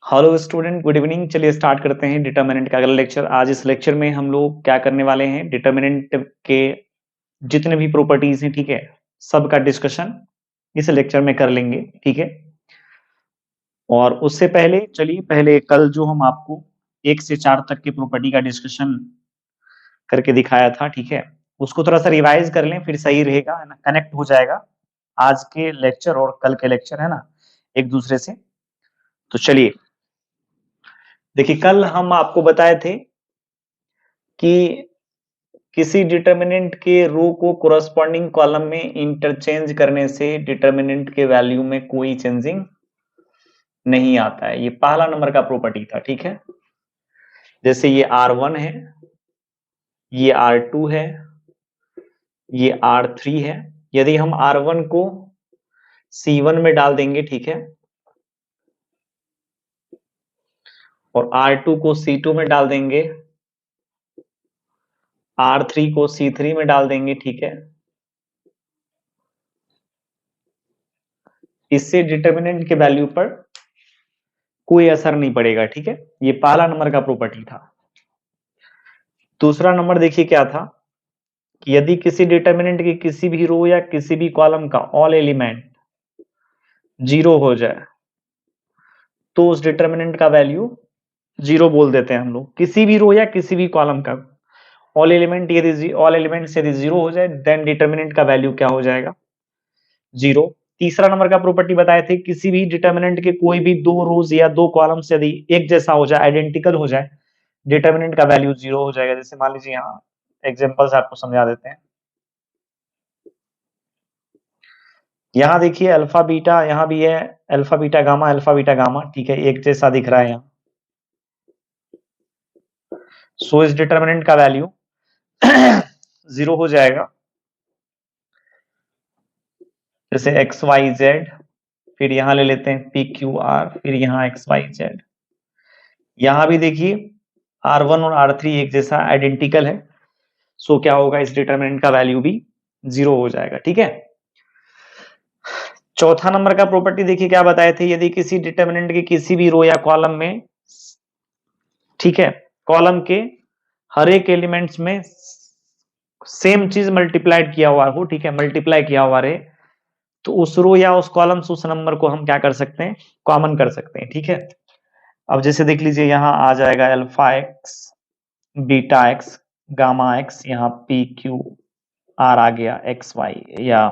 Hello student, good evening. चलिए start करते हैं डिटर्मिनेंट का अगला लेक्चर। आज इस लेक्चर में हम लोग क्या करने वाले हैं, डिटर्मिनेंट के जितने भी प्रॉपर्टीज हैं, ठीक है, सबका डिस्कशन इस लेक्चर में कर लेंगे, ठीक है। और उससे पहले चलिए, पहले कल जो हम आपको 1 से 4 तक की प्रॉपर्टी का डिस्कशन करके दिखाया था, ठीक है, उसको थोड़ा सा रिवाइज कर लें, फिर सही रहेगा, है ना, कनेक्ट हो जाएगा आज के लेक्चर और कल के लेक्चर, है ना, एक दूसरे से। तो चलिए, देखिए कल हम आपको बताए थे कि किसी डिटर्मिनेंट के रो को कोरस्पॉन्डिंग कॉलम में इंटरचेंज करने से डिटर्मिनेंट के वैल्यू में कोई चेंजिंग नहीं आता है। ये पहला नंबर का प्रॉपर्टी था, ठीक है। जैसे ये R1 है, ये R2 है, ये R3 है। यदि हम R1 को C1 में डाल देंगे, ठीक है, और R2 को C2 में डाल देंगे, R3 को C3 में डाल देंगे, ठीक है, इससे डिटर्मिनेंट के वैल्यू पर कोई असर नहीं पड़ेगा, ठीक है। ये पहला नंबर का प्रॉपर्टी था। दूसरा नंबर देखिए क्या था कि यदि किसी डिटर्मिनेंट की किसी भी रो या किसी भी कॉलम का ऑल एलिमेंट 0 हो जाए तो उस डिटर्मिनेंट का वैल्यू 0 बोल देते हैं हम लोग। किसी भी रो या किसी भी कॉलम का ऑल एलिमेंट यदि 0 हो जाए देन डिटर्मिनेंट का वैल्यू क्या हो जाएगा, 0। तीसरा नंबर का प्रॉपर्टी बताए थे, किसी भी डिटर्मिनेंट के कोई भी दो रोज या दो कॉलम्स यदि एक जैसा हो जाए, आइडेंटिकल हो जाए, डिटर्मिनेंट का वैल्यू 0 हो जाएगा। जैसे मान लीजिए, यहाँ एग्जांपल्स आपको समझा देते हैं। यहाँ देखिए अल्फा बीटा, यहाँ भी है अल्फा बीटा गामा, ठीक है, एक जैसा दिख रहा है यहाँ। सो इस डिटर्मिनेंट का वैल्यू 0 हो जाएगा। जैसे एक्स वाई जेड, फिर यहाँ ले लेते हैं पी क्यू आर, फिर यहाँ एक्स वाई जेड। यहाँ भी देखिए R1 और R3 एक जैसा आइडेंटिकल है, सो क्या होगा, इस डिटर्मिनेंट का वैल्यू भी 0 हो जाएगा, ठीक है। चौथा नंबर का प्रॉपर्टी देखिए क्या बताए थे, यदि किसी डिटर्मिनेंट के किसी भी रो या कॉलम में, ठीक है, कॉलम के हर एक एलिमेंट्स में सेम चीज मल्टीप्लाइड किया हुआ हो, ठीक है, मल्टीप्लाई किया हुआ रहे, तो उस रो या उस कॉलम से उस नंबर को हम क्या कर सकते हैं, कॉमन कर सकते हैं, ठीक है। अब जैसे देख लीजिए, यहाँ आ जाएगा alpha x, beta x, gamma x, यहाँ पी क्यू आर आ गया, एक्स वाई या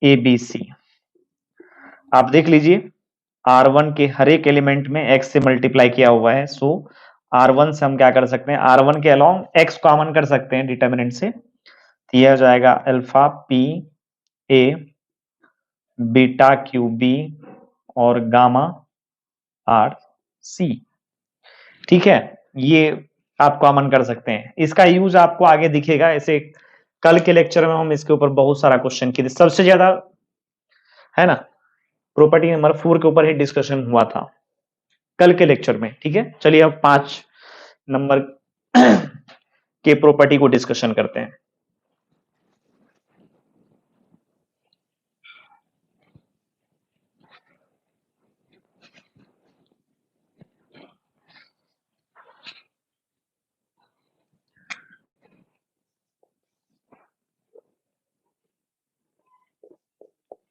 ए बी सी। आप देख लीजिए R1 के हर एक एलिमेंट में x से मल्टीप्लाई किया हुआ है, सो R1 से हम क्या कर सकते हैं, R1 के अलोंग x कॉमन कर सकते हैं डिटर्मिनेंट से, तो यह हो जाएगा alpha P A, beta Q B और गामा आर सी, ठीक है। ये आप कॉमन कर सकते हैं। इसका यूज आपको आगे दिखेगा, ऐसे कल के लेक्चर में हम इसके ऊपर बहुत सारा क्वेश्चन किए, सबसे ज्यादा, है ना, प्रॉपर्टी नंबर 4 के ऊपर ही डिस्कशन हुआ था कल के लेक्चर में, ठीक है। चलिए अब 5 नंबर के प्रॉपर्टी को डिस्कशन करते हैं।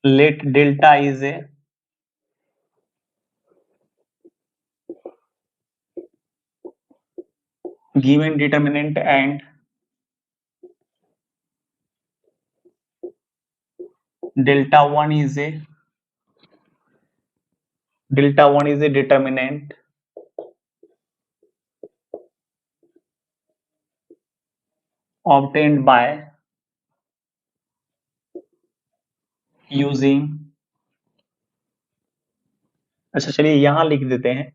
Let delta is a given determinant and delta 1 is a determinant obtained by using, अच्छा चलिए यहां लिख देते हैं,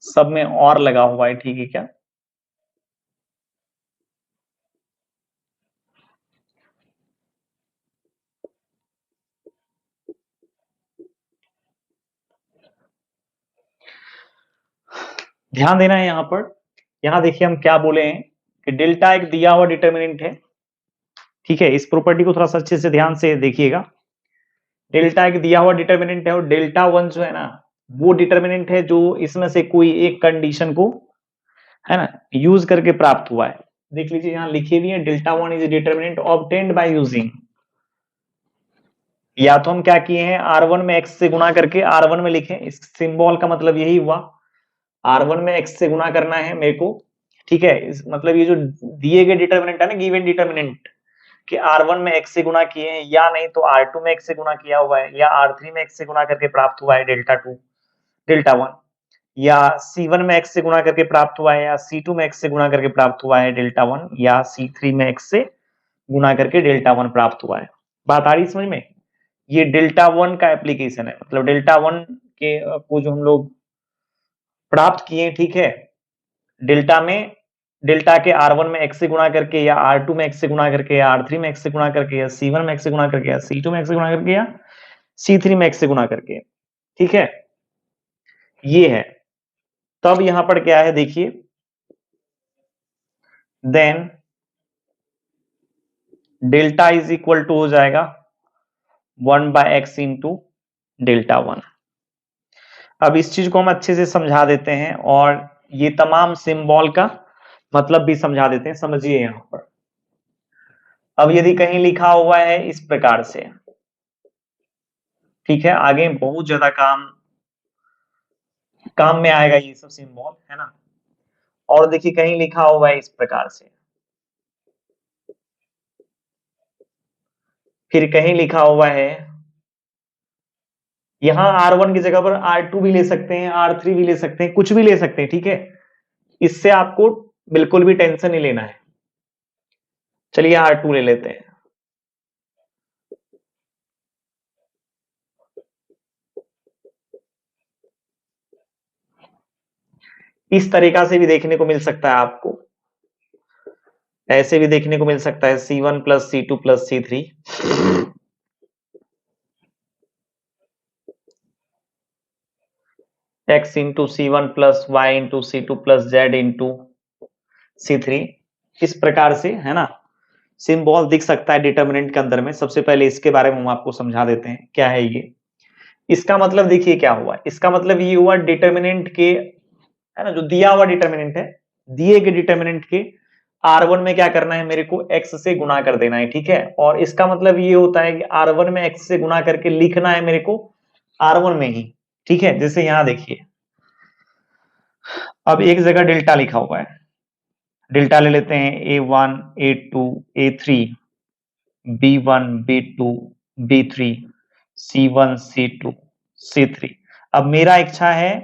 सब में और लगा हुआ है, ठीक है क्या? ध्यान देना है यहाँ पर। यहाँ देखिए हम क्या बोले हैं कि डेल्टा एक दिया हुआ डिटर्मिनेंट है, ठीक है। इस प्रॉपर्टी को थोड़ा सा अच्छे से ध्यान से देखिएगा। डेल्टा एक दिया हुआ डिटर्मिनेंट है और डेल्टा वन जो है ना, वो डिटर्मिनेंट है जो इसमें से कोई एक कंडीशन को, है ना, यूज करके प्राप्त हुआ है। देख लीजिए यहाँ लिखे भी है, delta one is determinant obtained by using. या तो हम क्या किए हैं, R1 में x से गुणा करके R1 में लिखे, इस सिंबल का मतलब यही हुआ, R1 में x से गुणा करना है मेरे को, ठीक है। इस मतलब ये जो दिए गए डिटर्मिनेंट है ना, गिवन डिटर्मिनेंट, कि R1 में x से गुणा किए हैं, या नहीं तो R2 में x से गुणा किया हुआ है, या R3 में x से गुणा करके प्राप्त हुआ है डेल्टा टू, डेल्टा वन, या C1 में x से गुणा करके प्राप्त हुआ है, या C2 में x से गुणा करके प्राप्त हुआ है डेल्टा वन, या C3 में x से गुणा करके डेल्टा वन प्राप्त हुआ है। बात आ रही समझ में? ये डेल्टा वन का एप्लीकेशन है, मतलब डेल्टा वन के को जो हम लोग प्राप्त किए, ठीक है, डेल्टा में, डेल्टा के R1 में x से गुणा करके, या R2 में x से गुणा करके, या R3 में x से गुणा करके, या C1 में x से गुणा करके, या C2 में x से गुणा करके, या C3 में x से गुणा करके, ठीक है, ये है। तब यहां पर क्या है देखिए, then delta is equal to हो जाएगा 1/x इंटू डेल्टा वन। अब इस चीज को हम अच्छे से समझा देते हैं और ये तमाम सिंबल का मतलब भी समझा देते हैं, समझिए यहां पर। अब यदि कहीं लिखा हुआ है इस प्रकार से, ठीक है, आगे बहुत ज्यादा काम में आएगा ये सब सिंबल, है ना। और देखिए कहीं लिखा हुआ है इस प्रकार से, फिर कहीं लिखा हुआ है, यहां R1 की जगह पर R2 भी ले सकते हैं, R3 भी ले सकते हैं, कुछ भी ले सकते हैं, ठीक है। इससे आपको बिल्कुल भी टेंशन नहीं लेना है। चलिए R2 ले लेते हैं। इस तरीका से भी देखने को मिल सकता है आपको, ऐसे भी देखने को मिल सकता है, C1 plus C2 plus C3, x into C1 plus y into C2 plus Z into C3, इस प्रकार से, है ना, सिंबल दिख सकता है डिटर्मिनेंट के अंदर में। सबसे पहले इसके बारे में हम आपको समझा देते हैं क्या है ये। इसका मतलब देखिए क्या हुआ, इसका मतलब ये हुआ डिटर्मिनेंट के, है ना, जो दिया हुआ डिटर्मिनेंट है, दिए गए डिटर्मिनेंट के R1 में क्या करना है, मेरे को x से गुणा कर देना है, ठीक है। और इसका मतलब ये होता है कि R1 में x से गुणा करके लिखना है मेरे को R1 में ही, ठीक है। जैसे यहां देखिए, अब एक जगह डेल्टा लिखा हुआ है, डेल्टा ले लेते हैं A1 A2 A3 B1 B2 B3 C1 C2 C3। अब मेरा इच्छा है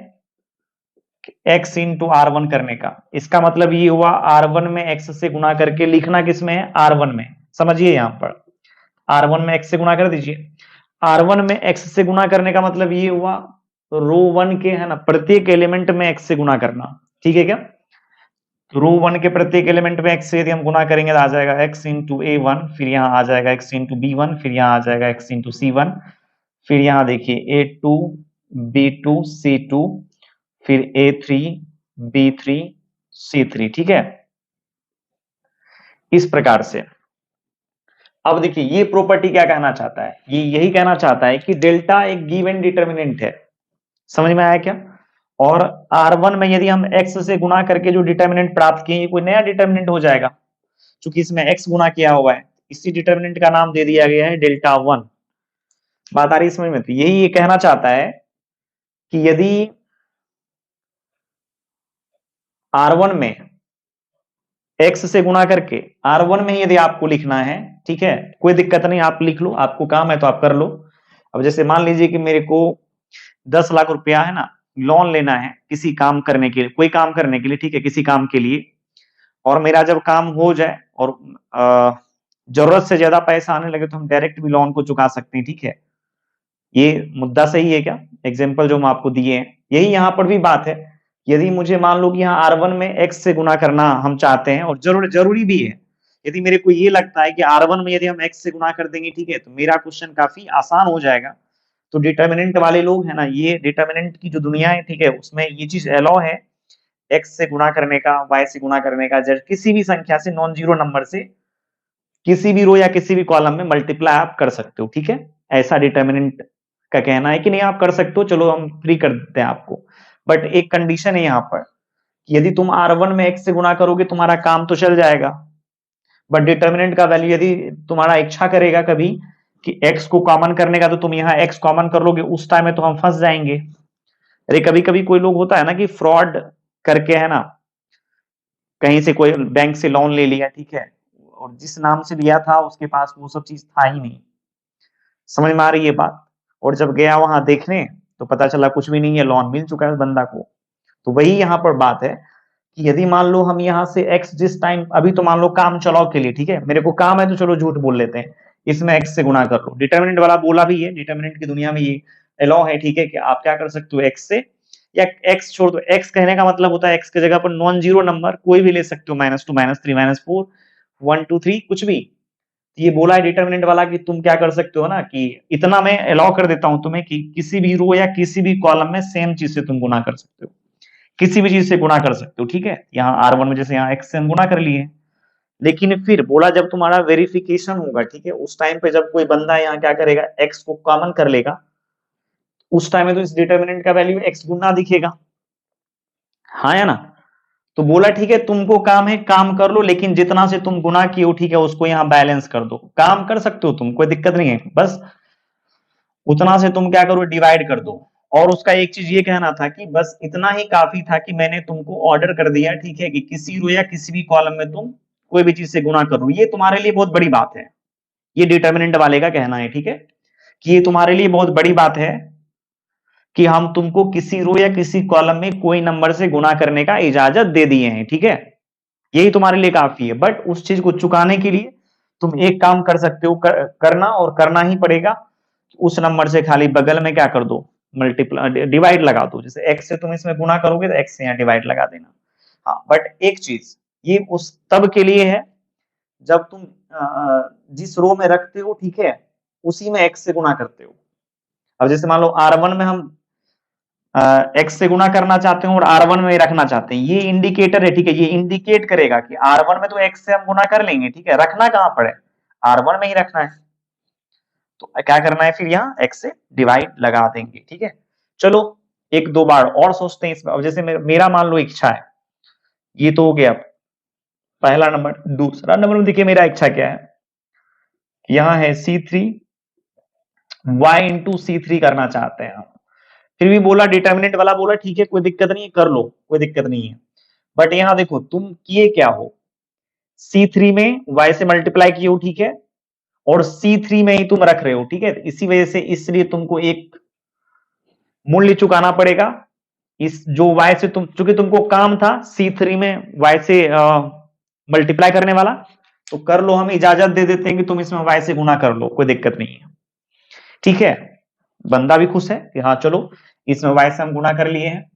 x इंटू R1 करने का, इसका मतलब ये हुआ R1 में x से गुणा करके लिखना किसमें है, R1 में। समझिए यहां पर R1 में x से गुणा कर दीजिए। R1 में x से गुणा करने का मतलब ये हुआ रो वन के, है ना, प्रत्येक एलिमेंट में x से गुणा करना, ठीक है क्या। तो रो वन के प्रत्येक एलिमेंट में x से यदि हम गुणा करेंगे तो आ जाएगा x इंटू A1, फिर यहाँ आ जाएगा x इंटू B1, फिर यहाँ आ जाएगा x इंटू C1, फिर यहाँ देखिए A2 B2 C2, फिर A3 B3 C3, ठीक है, इस प्रकार से। अब देखिए ये प्रॉपर्टी क्या कहना चाहता है, ये यही कहना चाहता है कि डेल्टा एक गिवन डिटर्मिनेंट है, समझ में आया क्या। और R1 में यदि हम x से गुणा करके जो डिटर्मिनेंट प्राप्त किए, कोई नया डिटर्मिनेंट हो जाएगा, क्योंकि इसमें x गुणा किया हुआ है, इसी डिटर्मिनेंट का नाम दे दिया गया है डेल्टा वन। बात आ रही है समझ में? तो यही ये कहना चाहता है कि यदि R1 में x से गुणा करके, R1 में ही यदि आपको लिखना है, ठीक है, कोई दिक्कत नहीं, आप लिख लो, आपको काम है तो आप कर लो। अब जैसे मान लीजिए कि मेरे को 10 लाख रुपया, है ना, लोन लेना है किसी काम करने के लिए, कोई काम करने के लिए, ठीक है, किसी काम के लिए। और मेरा जब काम हो जाए और जरूरत से ज्यादा पैसा आने लगे तो हम डायरेक्ट भी लोन को चुका सकते हैं, ठीक है। ये मुद्दा सही है क्या, एग्जाम्पल जो हम आपको दिए हैं, यही यहाँ पर भी बात है यदि मुझे मान लो कि यहाँ R1 में x से गुना करना हम चाहते हैं, और जरूरी भी है, यदि मेरे को ये लगता है कि R1 में यदि हम x से गुना कर देंगे, ठीक है, तो मेरा क्वेश्चन काफी आसान हो जाएगा। तो डिटर्मिनेंट वाले लोग है ना, ये डिटर्मिनेंट की जो दुनिया है, ठीक है, उसमें ये चीज अलाउ है, x से गुना करने का, y से गुना करने का, किसी भी संख्या से, नॉन जीरो नंबर से किसी भी रो या किसी भी कॉलम में मल्टीप्लाई आप कर सकते हो, ठीक है। ऐसा डिटर्मिनेंट का कहना है कि नहीं आप कर सकते हो, चलो हम फ्री कर देते हैं आपको, बट एक कंडीशन है यहाँ पर कि यदि तुम R1 में x से गुना करोगे तुम्हारा काम तो चल जाएगा, बट डिटर्मिनेंट का वैल्यू यदि तुम्हारा इच्छा करेगा कभी कि x को कॉमन करने का, तो तुम यहाँ x कॉमन कर लोगे, उस टाइम में तो हम फंस जाएंगे। अरे कभी कभी कोई लोग होता है ना कि फ्रॉड करके है ना, कहीं से कोई बैंक से लोन ले लिया, ठीक है, और जिस नाम से लिया था उसके पास वो सब चीज था ही नहीं। समझ में आ रही है बात? और जब गया वहां देखने तो पता चला कुछ भी नहीं है, लोन मिल चुका है उस बंदा को। तो वही यहाँ पर बात है कि यदि मान लो हम यहाँ से x जिस टाइम, अभी तो मान लो काम चलाओ के लिए, ठीक है, मेरे को काम है तो चलो झूठ बोल लेते हैं, इसमें x से गुणा कर लो, डिटर्मिनेंट वाला बोला भी है, डिटर्मिनेंट की दुनिया में ये अलाउ है, ठीक है, कि आप क्या कर सकते हो x से, या x छोड़ दो, x कहने का मतलब होता है x की जगह पर नॉन जीरो नंबर कोई भी ले सकते हो, -2 -3 -4 1 2 3 कुछ भी। ये बोला है डिटर्मिनेंट वाला कि तुम क्या कर सकते हो ना, कि इतना मैं अलाउ कर देता हूं तुम्हें कि किसी भी रो या किसी भी कॉलम में सेम चीज से तुम गुना कर सकते हो, किसी भी चीज से गुना कर सकते हो, ठीक है। यहाँ R1 में जैसे यहाँ x से हम गुना कर लिए, लेकिन फिर बोला जब तुम्हारा वेरिफिकेशन होगा, ठीक है, उस टाइम पे जब कोई बंदा यहाँ क्या करेगा, x को कॉमन कर लेगा, उस टाइम में तो इस डिटर्मिनेंट का वैल्यू x गुना दिखेगा, हाँ या ना। तो बोला ठीक है तुमको काम है, काम कर लो, लेकिन जितना से तुम गुना किए हो, ठीक है, उसको यहाँ बैलेंस कर दो, काम कर सकते हो तुम, कोई दिक्कत नहीं है, बस उतना से तुम क्या करो, डिवाइड कर दो। और उसका एक चीज ये कहना था कि बस इतना ही काफी था कि मैंने तुमको ऑर्डर कर दिया, ठीक है, कि किसी रो या किसी भी कॉलम में तुम कोई भी चीज से गुना करो, ये तुम्हारे लिए बहुत बड़ी बात है। ये डिटर्मिनेंट वाले का कहना है, ठीक है, कि ये तुम्हारे लिए बहुत बड़ी बात है कि हम तुमको किसी रो या किसी कॉलम में कोई नंबर से गुना करने का इजाजत दे दिए हैं, ठीक है, यही तुम्हारे लिए काफी है। बट उस चीज को चुकाने के लिए तुम एक काम कर सकते हो, करना और करना ही पड़ेगा, उस नंबर से खाली बगल में क्या कर दो, मल्टीप्लाई डिवाइड लगा दो, जैसे x से तुम इसमें गुना करोगे तो x से यहाँ डिवाइड लगा देना। हाँ, बट एक चीज ये उस तब के लिए है जब तुम जिस रो में रखते हो, ठीक है, उसी में x से गुना करते हो। अब जैसे मान लो R1 में हम x से गुना करना चाहते हैं और R1 में रखना चाहते हैं, ये इंडिकेटर है, ठीक है, ये इंडिकेट करेगा कि R1 में तो x से हम गुना कर लेंगे, ठीक है, रखना कहां पर है, R1 में ही रखना है, तो क्या करना है फिर यहाँ x से डिवाइड लगा देंगे, ठीक है। चलो एक दो बार और सोचते हैं इसमें। अब जैसे मेरा मान लो इच्छा है, ये तो हो गया पहला नंबर। दूसरा नंबर में देखिए मेरा इच्छा क्या है, यहाँ है C3 y इंटू C3 करना चाहते हैं हम। फिर भी बोला डिटर्मिनेंट वाला बोला ठीक है कोई दिक्कत नहीं है, कर लो, कोई दिक्कत नहीं है। बट यहाँ देखो तुम किए क्या हो, C3 में y से मल्टीप्लाई किए हो, ठीक है, और C3 में ही तुम रख रहे हो, ठीक है, इसी वजह से इसलिए तुमको एक मूल्य चुकाना पड़ेगा, इस जो y से तुम, चूंकि तुमको काम था C3 में y से मल्टीप्लाई करने वाला, तो कर लो, हम इजाजत दे देते हैं कि तुम इसमें y से गुना कर लो, कोई दिक्कत नहीं है, ठीक है। बंदा भी खुश है कि हाँ चलो इसमें y से हम गुना कर लिए हैं,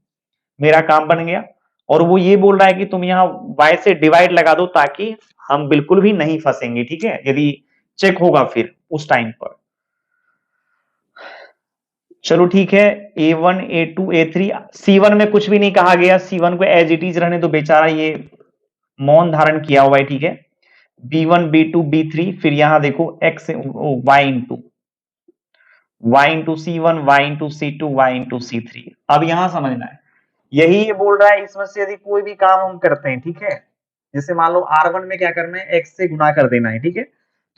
मेरा काम बन गया। और वो ये बोल रहा है कि तुम यहाँ y से डिवाइड लगा दो ताकि हम बिल्कुल भी नहीं फंसेंगे, ठीक है, यदि चेक होगा फिर उस टाइम पर। चलो ठीक है, A1 A2 A3 C1 में कुछ भी नहीं कहा गया, C1 को एज इट इज रहने तो, बेचारा ये मौन धारण किया हुआ है, ठीक है। B1 B2 B3 फिर यहां देखो x y into C1 y into C2 y into C3। अब यहां समझना है, यही ये बोल रहा है इसमें से यदि कोई भी काम हम करते हैं, ठीक है, जैसे मान लो R1 में क्या करना है, x से गुना कर देना है, ठीक है,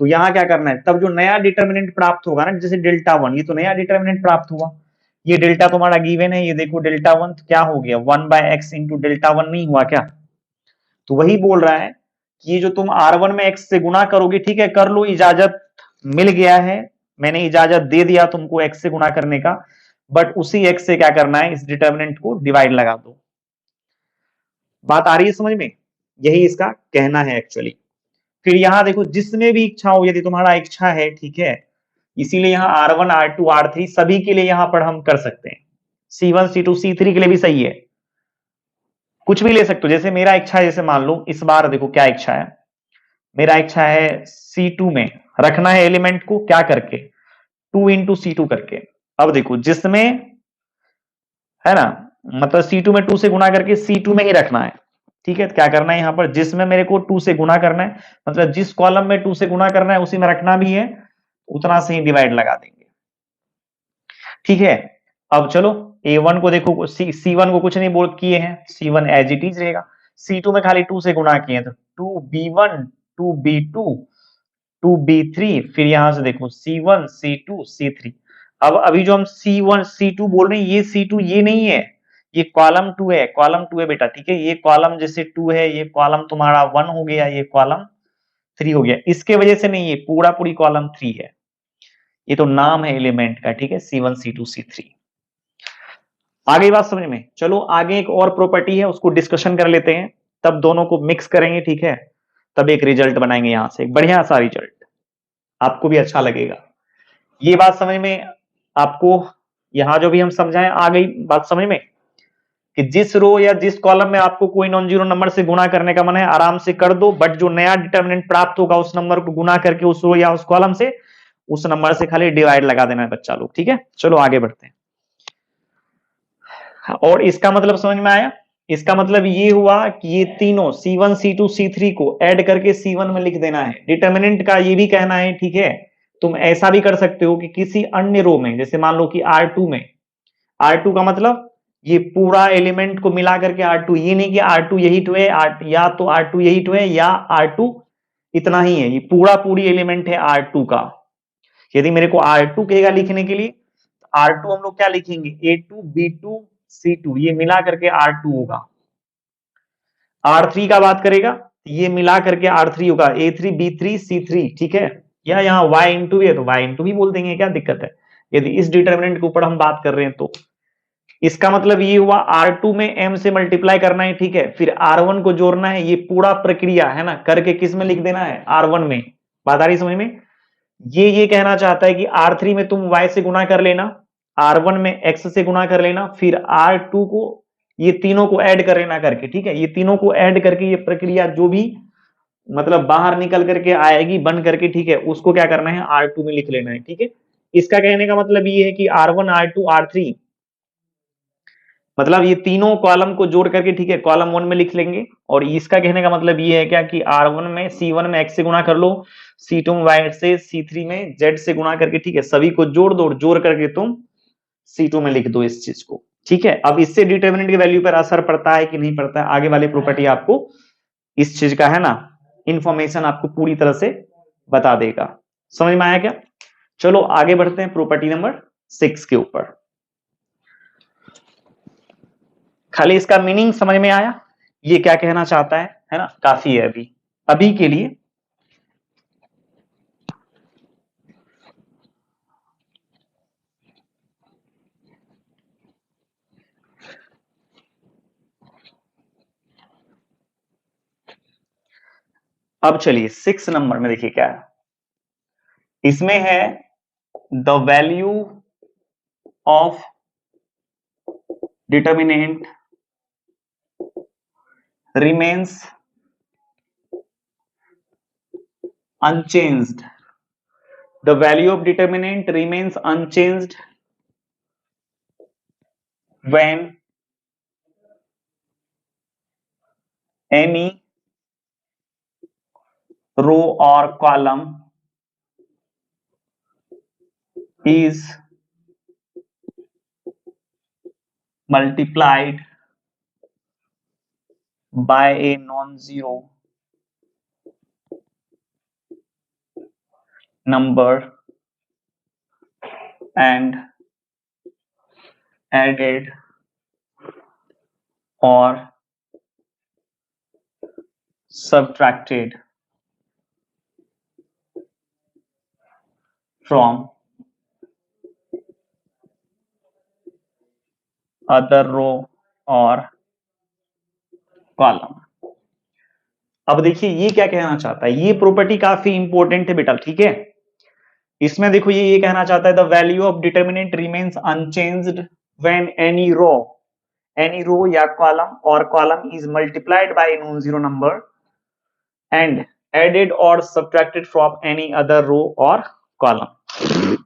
तो यहाँ क्या करना है, तब जो नया डिटर्मिनेंट प्राप्त होगा ना, जैसे डेल्टा वन, ये तो नया डिटर्मिनेंट प्राप्त हुआ, ये डेल्टा तुम्हारा गिवन है, ये देखो डेल्टा वन, तो क्या हो गया 1/x इंटू डेल्टा वन नहीं हुआ क्या। तो वही बोल रहा है कि ये जो तुम R1 में x से गुना करोगे, ठीक है, कर लो, इजाजत मिल गया है, मैंने इजाजत दे दिया तुमको x से गुना करने का, बट उसी x से क्या करना है, इस डिटर्मिनेंट को डिवाइड लगा दो। बात आ रही है समझ में, यही इसका कहना है एक्चुअली। फिर यहां देखो जिसमें भी इच्छा हो, यदि तुम्हारा इच्छा है, ठीक है, इसीलिए यहाँ R1 R2 R3 सभी के लिए यहां पर हम कर सकते हैं, C1 C2 C3 के लिए भी सही है, कुछ भी ले सकते हो, जैसे मेरा इच्छा है, जैसे मान लो इस बार देखो क्या इच्छा है, मेरा इच्छा है C2 में रखना है एलिमेंट को, क्या करके 2 इंटू C2 करके। अब देखो जिसमें है ना, मतलब C2 में 2 से गुणा करके C2 में ही रखना है, ठीक है। क्या करना है यहाँ पर, जिसमें मेरे को 2 से गुणा करना है, मतलब जिस कॉलम में 2 से गुणा करना है उसी में रखना भी है, उतना से ही डिवाइड लगा देंगे, ठीक है। अब चलो A1 को देखो, C1 को कुछ नहीं बोल किए हैं, C1 एज इट इज रहेगा। C2 में खाली 2 से गुणा किए हैं, तो 2B1 2B2 2B3, फिर यहां से देखो C1 C2 C3। अब अभी जो हम C1 C2 बोल रहे हैं, ये C2 ये नहीं है, ये कॉलम 2 है, कॉलम 2 है बेटा, ठीक है। ये कॉलम जैसे 2 है, ये कॉलम तुम्हारा 1 हो गया, ये कॉलम 3 हो गया, इसके वजह से नहीं, ये पूरा पूरी कॉलम 3 है, ये तो नाम है एलिमेंट का, ठीक है। C1 C2 C3। आगे बात समझ में, चलो आगे एक और प्रॉपर्टी है, उसको डिस्कशन कर लेते हैं, तब दोनों को मिक्स करेंगे, ठीक है। तब एक रिजल्ट बनाएंगे, यहां से एक बढ़िया सा रिजल्ट, आपको भी अच्छा लगेगा। ये बात समझ में आपको, यहां जो भी हम समझाएं आ गई बात समझ में, कि जिस रो या जिस कॉलम में आपको कोई नॉन जीरो नंबर से गुणा करने का मन है, आराम से कर दो, बट जो नया डिटर्मिनेंट प्राप्त होगा उस नंबर को गुणा करके उस रो या उस कॉलम से, उस नंबर से खाली डिवाइड लगा देना है बच्चा लोग, ठीक है। चलो आगे बढ़ते हैं। और इसका मतलब समझ में आया, इसका मतलब ये हुआ कि ये तीनों C1 C2 C3 को ऐड करके C1 में लिख देना है। डिटर्मिनेंट का ये भी कहना है, ठीक है। तुम ऐसा भी कर सकते हो कि किसी अन्य रो में, जैसे मान लो कि R2 में, R2 का मतलब ये पूरा एलिमेंट को मिला करके R2, ये नहीं कि R2 यही टू है, या तो R2 यही टू है या R2 इतना ही है, ये पूरा पूरी एलिमेंट है R2 का। यदि मेरे को R2 कहेगा लिखने के लिए, R2 हम लोग क्या लिखेंगे, A2 B2 C2, ये मिला करके R2 होगा। R3 का बात करेगा, ये मिला करके R3 होगा, A3 B3 C3, ठीक है। या यहाँ Y इंटू है तो Y इंटू भी बोल देंगे, क्या दिक्कत है, यदि इस डिटर्मिनेंट के ऊपर हम बात कर रहे हैं तो। इसका मतलब ये हुआ R2 में M से मल्टीप्लाई करना है, ठीक है, फिर R1 को जोड़ना है, ये पूरा प्रक्रिया है ना, करके किस में लिख देना है, R1 में। बात आ रही समझ में, ये कहना चाहता है कि R3 में तुम Y से गुणा कर लेना, R1 में X से गुणा कर लेना, फिर R2 को ये तीनों को ऐड कर लेना करके, ठीक है। ये तीनों को ऐड करके ये प्रक्रिया जो भी मतलब बाहर निकल करके आएगी बन करके, ठीक है, उसको क्या करना है, R2 में लिख लेना है, ठीक है। इसका कहने का मतलब ये है कि R1 R2 R3, मतलब ये तीनों कॉलम को जोड़ करके, ठीक है, कॉलम 1 में लिख लेंगे। और इसका कहने का मतलब ये है क्या कि R1 में C1 में X से गुणा कर लो, C2 में Y से, C3 में Z से गुणा करके, ठीक है, सभी को जोड़ दो, जोड़ करके तुम C2 में लिख दो इस चीज को, ठीक है। अब इससे डिटर्मिनेंट की वैल्यू पर असर पड़ता है कि नहीं पड़ता है, आगे वाली प्रॉपर्टी आपको इस चीज का है ना इंफॉर्मेशन आपको पूरी तरह से बता देगा। समझ में आया क्या, चलो आगे बढ़ते हैं प्रॉपर्टी नंबर 6 के ऊपर। खाली इसका मीनिंग समझ में आया, ये क्या कहना चाहता है ना, काफी है अभी अभी के लिए। अब चलिए 6 नंबर में देखिए क्या है, इसमें है the value of determinant remains unchanged. The value of determinant remains unchanged when any row or column is multiplied by a non-zero number and added or subtracted from other row or column। अब देखिए ये क्या कहना चाहता है, ये property काफी important है बेटा, ठीक है। इसमें देखो ये कहना चाहता है the value of determinant remains unchanged when any row any row या column or column is multiplied by a non-zero number and added or subtracted from any other row or column।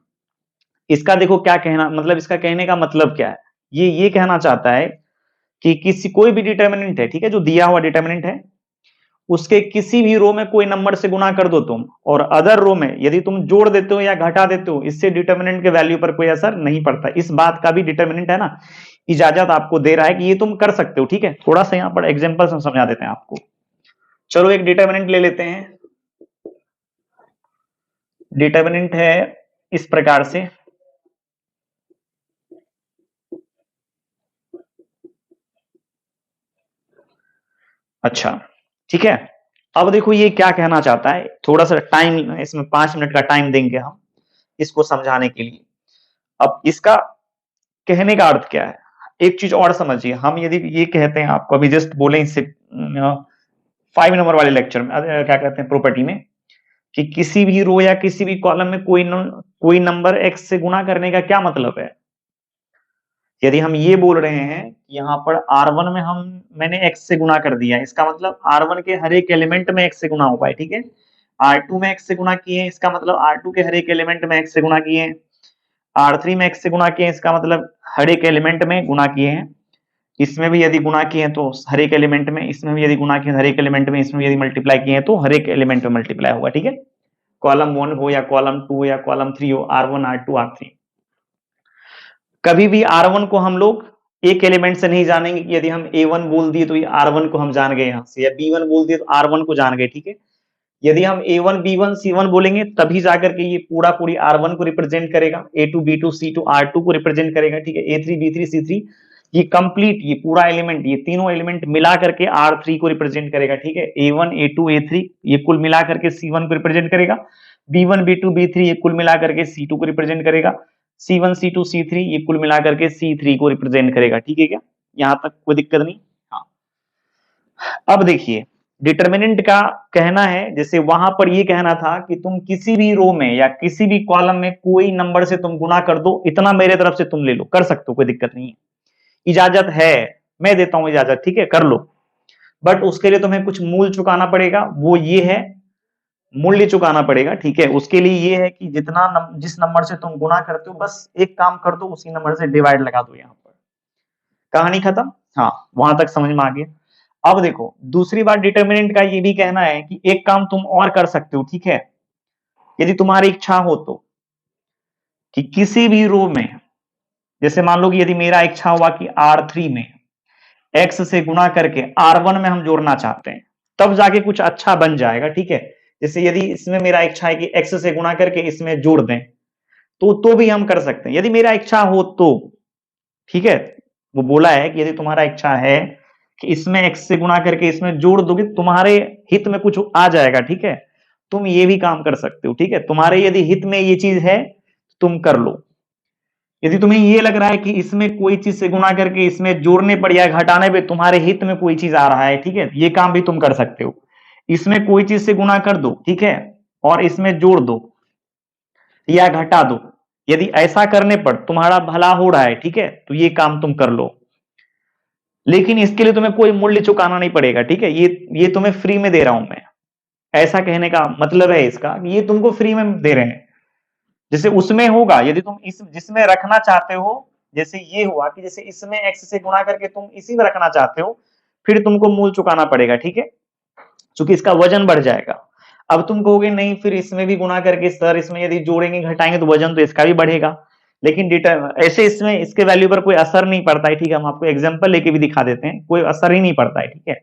इसका देखो क्या कहना, मतलब इसका कहने का मतलब क्या है, ये कहना चाहता है कि किसी कोई भी डिटर्मिनेंट है, ठीक है, जो दिया हुआ डिटर्मिनेंट है, उसके किसी भी रो में कोई नंबर से गुना कर दो तुम, और अदर रो में यदि तुम जोड़ देते हो या घटा देते हो, इससे डिटर्मिनेंट के वैल्यू पर कोई असर नहीं पड़ता। इस बात का भी डिटर्मिनेंट है ना, इजाजत आपको दे रहा है कि ये तुम कर सकते हो। ठीक है, थोड़ा सा यहां पर एग्जांपल से समझा देते हैं आपको। चलो एक डिटर्मिनेंट ले लेते हैं। डिटर्मिनेंट है इस प्रकार से, अच्छा ठीक है। अब देखो ये क्या कहना चाहता है, थोड़ा सा टाइम इसमें 5 मिनट का टाइम देंगे हम इसको समझाने के लिए। अब इसका कहने का अर्थ क्या है, एक चीज और समझिए। हम यदि ये कहते हैं, आपको अभी जस्ट बोले इससे 5 नंबर वाले लेक्चर में, क्या कहते हैं, प्रॉपर्टी में, कि किसी भी रो या किसी भी कॉलम में कोई नंबर एक्स से गुना करने का क्या मतलब है। यदि हम ये बोल रहे हैं कि यहाँ पर R1 में मैंने x से गुना कर दिया, इसका मतलब R1 के हर एक एलिमेंट में x से गुना हुआ है। ठीक है, R2 में x से गुना किए, इसका मतलब R2 के हर एक एलिमेंट में x से गुना किए हैं। R3 में x से गुना किए, इसका मतलब हर एक एलिमेंट में गुना किए हैं। इसमें भी यदि गुना किए हैं तो हर एक एलिमेंट में, इसमें भी यदि गुना किए हर एक एलिमेंट में, इसमें यदि मल्टीप्लाई किए हैं तो हर एक एलिमेंट में मल्टीप्लाई होगा। ठीक है, कॉलम 1 हो या कॉलम 2 हो या कॉलम 3 हो, R1 R2 R3। कभी भी R1 को हम लोग एक एलिमेंट से नहीं जानेंगे कि यदि हम A1 बोल दिए तो ये R1 को हम जान गए यहां से, या B1 बोल दिए तो R1 को जान गए। ठीक है, यदि हम A1 B1 C1 बोलेंगे तभी जाकर के ये पूरी R1 को रिप्रेजेंट करेगा, A2 B2 C2 R2 को रिप्रेजेंट करेगा। ठीक है, A3 B3 C3, ये कंप्लीट, ये पूरा एलिमेंट, ये तीनों एलिमेंट मिला करके R3 को रिप्रेजेंट करेगा। ठीक है, A1 A2 A3 ये कुल मिला करके C1 को रिप्रेजेंट करेगा, B1 B2 B3 ये कुल मिला करके C2 को रिप्रेजेंट करेगा, C1 C2 C3 ये कुल मिला करके C3 को रिप्रेजेंट करेगा। ठीक है क्या, यहां तक कोई दिक्कत नहीं। हाँ, अब देखिए डिटर्मिनेंट का कहना है, जैसे वहां पर ये कहना था कि तुम किसी भी रो में या किसी भी कॉलम में कोई नंबर से तुम गुना कर दो, इतना मेरे तरफ से तुम ले लो, कर सकते हो, कोई दिक्कत नहीं है, इजाजत है, मैं देता हूं इजाजत। ठीक है, कर लो, बट उसके लिए तुम्हें कुछ मूल चुकाना पड़ेगा, वो ये है, मूल्य चुकाना पड़ेगा। ठीक है, उसके लिए ये है कि जिस नंबर से तुम गुना करते हो, बस एक काम कर दो, उसी नंबर से डिवाइड लगा दो, यहां पर कहानी खत्म। हाँ, वहां तक समझ में आ गया। अब देखो दूसरी बात, डिटर्मिनेंट का ये भी कहना है कि एक काम तुम और कर सकते हो। ठीक है, यदि तुम्हारी इच्छा हो तो, कि किसी भी रो में, जैसे मान लो कि यदि मेरा इच्छा हुआ कि R3 में x से गुना करके R1 में हम जोड़ना चाहते हैं, तब जाके कुछ अच्छा बन जाएगा। ठीक है, जैसे यदि इसमें मेरा इच्छा है कि x से गुना करके इसमें जोड़ दें, तो भी हम कर सकते हैं, यदि मेरा इच्छा हो तो। ठीक है, वो बोला है कि यदि तुम्हारा इच्छा है कि इसमें x से गुना करके इसमें जोड़ दोगे, तुम्हारे हित में कुछ आ जाएगा। ठीक है, तुम ये भी काम कर सकते हो। ठीक है, तुम्हारे यदि हित में ये चीज है, तुम कर लो। यदि तुम्हें ये लग रहा है कि इसमें कोई चीज से गुना करके इसमें जोड़ने पर या घटाने पे तुम्हारे हित में कोई चीज आ रहा है, ठीक है, ये काम भी तुम कर सकते हो। इसमें कोई चीज से गुना कर दो, ठीक है, और इसमें जोड़ दो या घटा दो, यदि ऐसा करने पर तुम्हारा भला हो रहा है, ठीक है, तो ये काम तुम कर लो। लेकिन इसके लिए तुम्हें कोई मूल्य चुकाना नहीं पड़ेगा। ठीक है, ये तुम्हें फ्री में दे रहा हूं मैं, ऐसा कहने का मतलब है इसका कि ये तुमको फ्री में दे रहे हैं। जैसे उसमें होगा, यदि तुम इस जिसमें रखना चाहते हो, जैसे ये हुआ कि जैसे इसमें x से गुणा करके तुम इसी में रखना चाहते हो, फिर तुमको मूल चुकाना पड़ेगा। ठीक है, क्योंकि इसका वजन बढ़ जाएगा। अब तुम कहोगे नहीं, फिर इसमें भी गुणा करके सर इसमें यदि जोड़ेंगे घटाएंगे तो वजन तो इसका भी बढ़ेगा, लेकिन ऐसे इसमें इसके वैल्यू पर कोई असर नहीं पड़ता है। ठीक है, हम आपको एग्जाम्पल लेके भी दिखा देते हैं, कोई असर ही नहीं पड़ता है। ठीक है,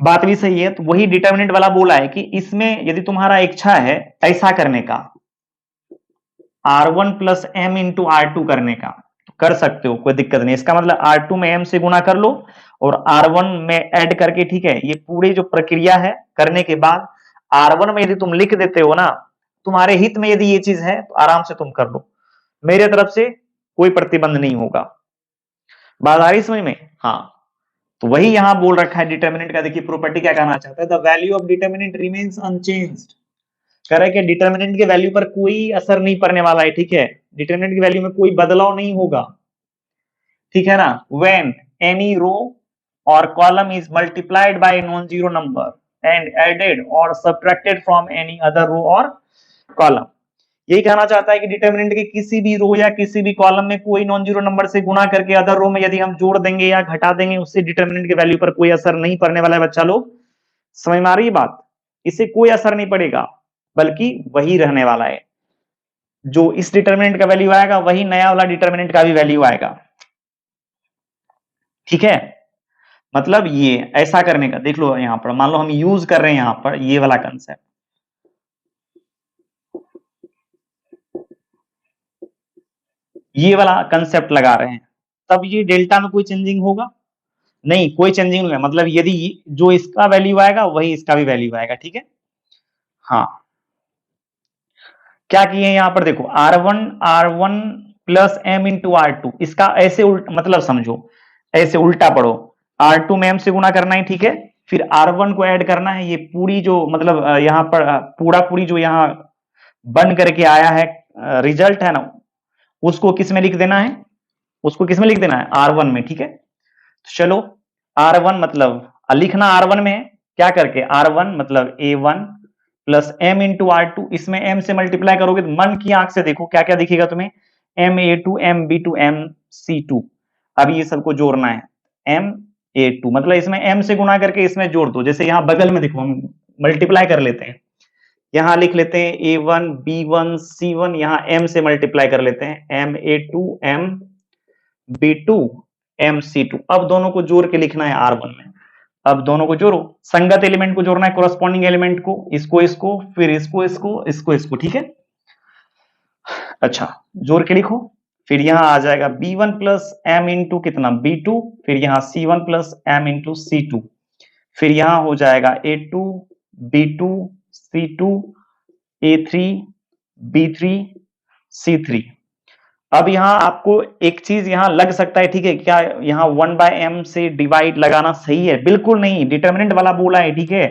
बात भी सही है। तो वही डिटर्मिनेंट वाला बोला है कि इसमें यदि तुम्हारा इच्छा है ऐसा करने का, R1 plus M into R2 करने का, तो कर सकते हो, कोई दिक्कत नहीं। इसका मतलब R2 में m से गुना कर लो और R1 में ऐड करके, ठीक है, ये पूरी जो प्रक्रिया है करने के बाद R1 में यदि तुम लिख देते हो ना, तुम्हारे हित में यदि ये चीज है तो आराम से तुम कर लो, मेरे तरफ से कोई प्रतिबंध नहीं होगा। बात आ रही समझ में? हाँ, तो वही यहां बोल रखा है डिटर्मिनेंट का। देखिए प्रॉपर्टी क्या कहना चाहता है, the value of determinant remains unchanged. कह रहा है कि डिटर्मिनेंट के वैल्यू पर कोई असर नहीं पड़ने वाला है। ठीक है, डिटर्मिनेंट की वैल्यू में कोई बदलाव नहीं होगा। ठीक है ना, व्हेन एनी रो और column is multiplied by non zero number and added और subtracted from any other row और कॉलम। यही कहना चाहता है कि डिटर्मिनेंट के किसी भी रो या किसी भी कॉलम में कोई नॉन जीरो नंबर से गुणा करके अदर रो में यदि हम जोड़ देंगे या घटा देंगे, उससे डिटर्मिनेंट के वैल्यू पर कोई असर नहीं पड़ने वाला है। बच्चा लोग समझ में आ रही है बात? इससे कोई असर नहीं पड़ेगा, बल्कि वही रहने वाला है। जो इस डिटर्मिनेंट का वैल्यू आएगा वही नया वाला डिटर्मिनेंट का भी वैल्यू आएगा। ठीक है, मतलब ये ऐसा करने का देख लो, यहां पर मान लो हम यूज कर रहे हैं यहां पर ये वाला कंसेप्ट, ये वाला कंसेप्ट लगा रहे हैं, तब ये डेल्टा में कोई चेंजिंग होगा नहीं, कोई चेंजिंग नहीं। मतलब यदि जो इसका वैल्यू आएगा वही इसका भी वैल्यू आएगा। ठीक है, हाँ क्या किए यहां पर देखो, R1 plus m into R2, इसका ऐसे उल्ट मतलब समझो, ऐसे उल्टा पढ़ो, R2 में m से गुणा करना है, ठीक है, फिर R1 को ऐड करना है। ये पूरी जो मतलब यहां पर पूरी जो यहां बन करके आया है रिजल्ट है ना, उसको किस में लिख देना है, उसको किस में लिख देना है, R1 में। ठीक है, तो चलो R1 मतलब लिखना R1 में है, क्या करके R1 मतलब A1 plus m into R2, इसमें m से मल्टीप्लाई करोगे तो मन की आंख से देखो क्या क्या दिखेगा तुम्हें, MA2 MB2 MC2। अब ये सबको जोड़ना है, MA2 मतलब इसमें m से गुणा करके इसमें जोड़ दो। जैसे यहां बगल में देखो हम मल्टीप्लाई कर लेते हैं, यहां लिख लेते हैं A1 B1 C1, यहां m से मल्टीप्लाई कर लेते हैं MA2 MB2 MC2। अब दोनों को जोड़ के लिखना है R1 में। अब दोनों को जोड़ो, संगत एलिमेंट को जोड़ना है, कोरस्पॉन्डिंग एलिमेंट को, इसको फिर इसको। ठीक है, अच्छा जोड़ के लिखो, फिर यहां आ जाएगा B1 प्लस एम इंटू कितना B2, फिर यहां C1 plus M into C2, फिर यहां हो जाएगा A2 B2 C2 A3 B3 C3। अब यहां आपको एक चीज यहां लग सकता है, ठीक है, क्या यहां 1/m से डिवाइड लगाना सही है? बिल्कुल नहीं, डिटर्मिनेंट वाला बोला है। ठीक है,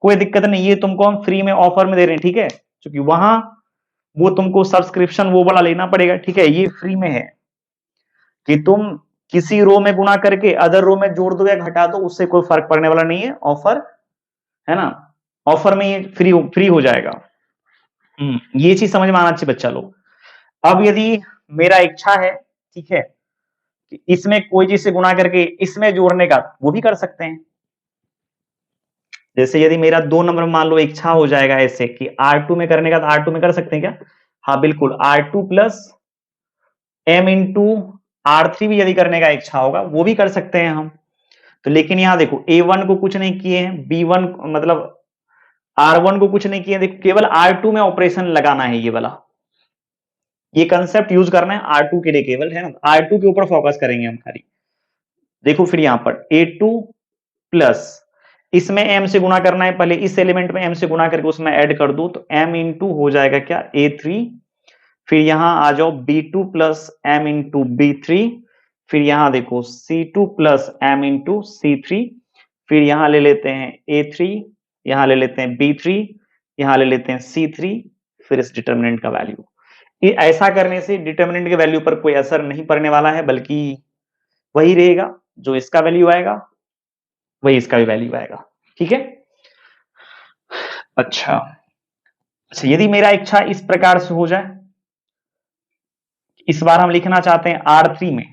कोई दिक्कत नहीं, ये तुमको हम फ्री में ऑफर में दे रहे हैं। ठीक है, क्योंकि वहां वो तुमको सब्सक्रिप्शन वो वाला लेना पड़ेगा। ठीक है, ये फ्री में है कि तुम किसी रो में गुणा करके अदर रो में जोड़ दो या घटा दो, उससे कोई फर्क पड़ने वाला नहीं है। ऑफर है ना, ऑफर में ये फ्री हो जाएगा। ये चीज समझ में आना चाहिए बच्चा लोग। अब यदि मेरा इच्छा है, ठीक है, कि इसमें कोई चीज से गुणा करके इसमें जोड़ने का, वो भी कर सकते हैं। जैसे यदि मेरा 2 नंबर मान लो इच्छा हो जाएगा ऐसे कि R2 में करने का, तो R2 में कर सकते हैं क्या? हाँ बिल्कुल, R2 plus m into R3 भी यदि करने का इच्छा होगा वो भी कर सकते हैं हम। तो लेकिन यहां देखो A1 को कुछ नहीं किए हैं, B1 मतलब R1 को कुछ नहीं किए, देखो केवल R2 में ऑपरेशन लगाना है। ये वाला ये कंसेप्ट यूज करना है R2 के लिए केवल, है ना, R2 के ऊपर फोकस करेंगे हम खाली। देखो फिर यहां पर A2 प्लस इसमें m से गुणा करना है, पहले इस एलिमेंट में m से गुणा करके उसमें ऐड कर दो, तो m इंटू हो जाएगा क्या A3, फिर यहां आ जाओ B2 plus m into B3, फिर यहां देखो C2 plus m into C3, फिर यहां ले लेते हैं A3, यहां ले लेते हैं B3, यहां ले लेते हैं C3, फिर इस डिटर्मिनेंट का वैल्यू। ये ऐसा करने से डिटर्मिनेंट के वैल्यू पर कोई असर नहीं पड़ने वाला है, बल्कि वही रहेगा, जो इसका वैल्यू आएगा वही इसका भी वैल्यू आएगा। ठीक है, अच्छा अच्छा, यदि मेरा इच्छा इस प्रकार से हो जाए, इस बार हम लिखना चाहते हैं R3 में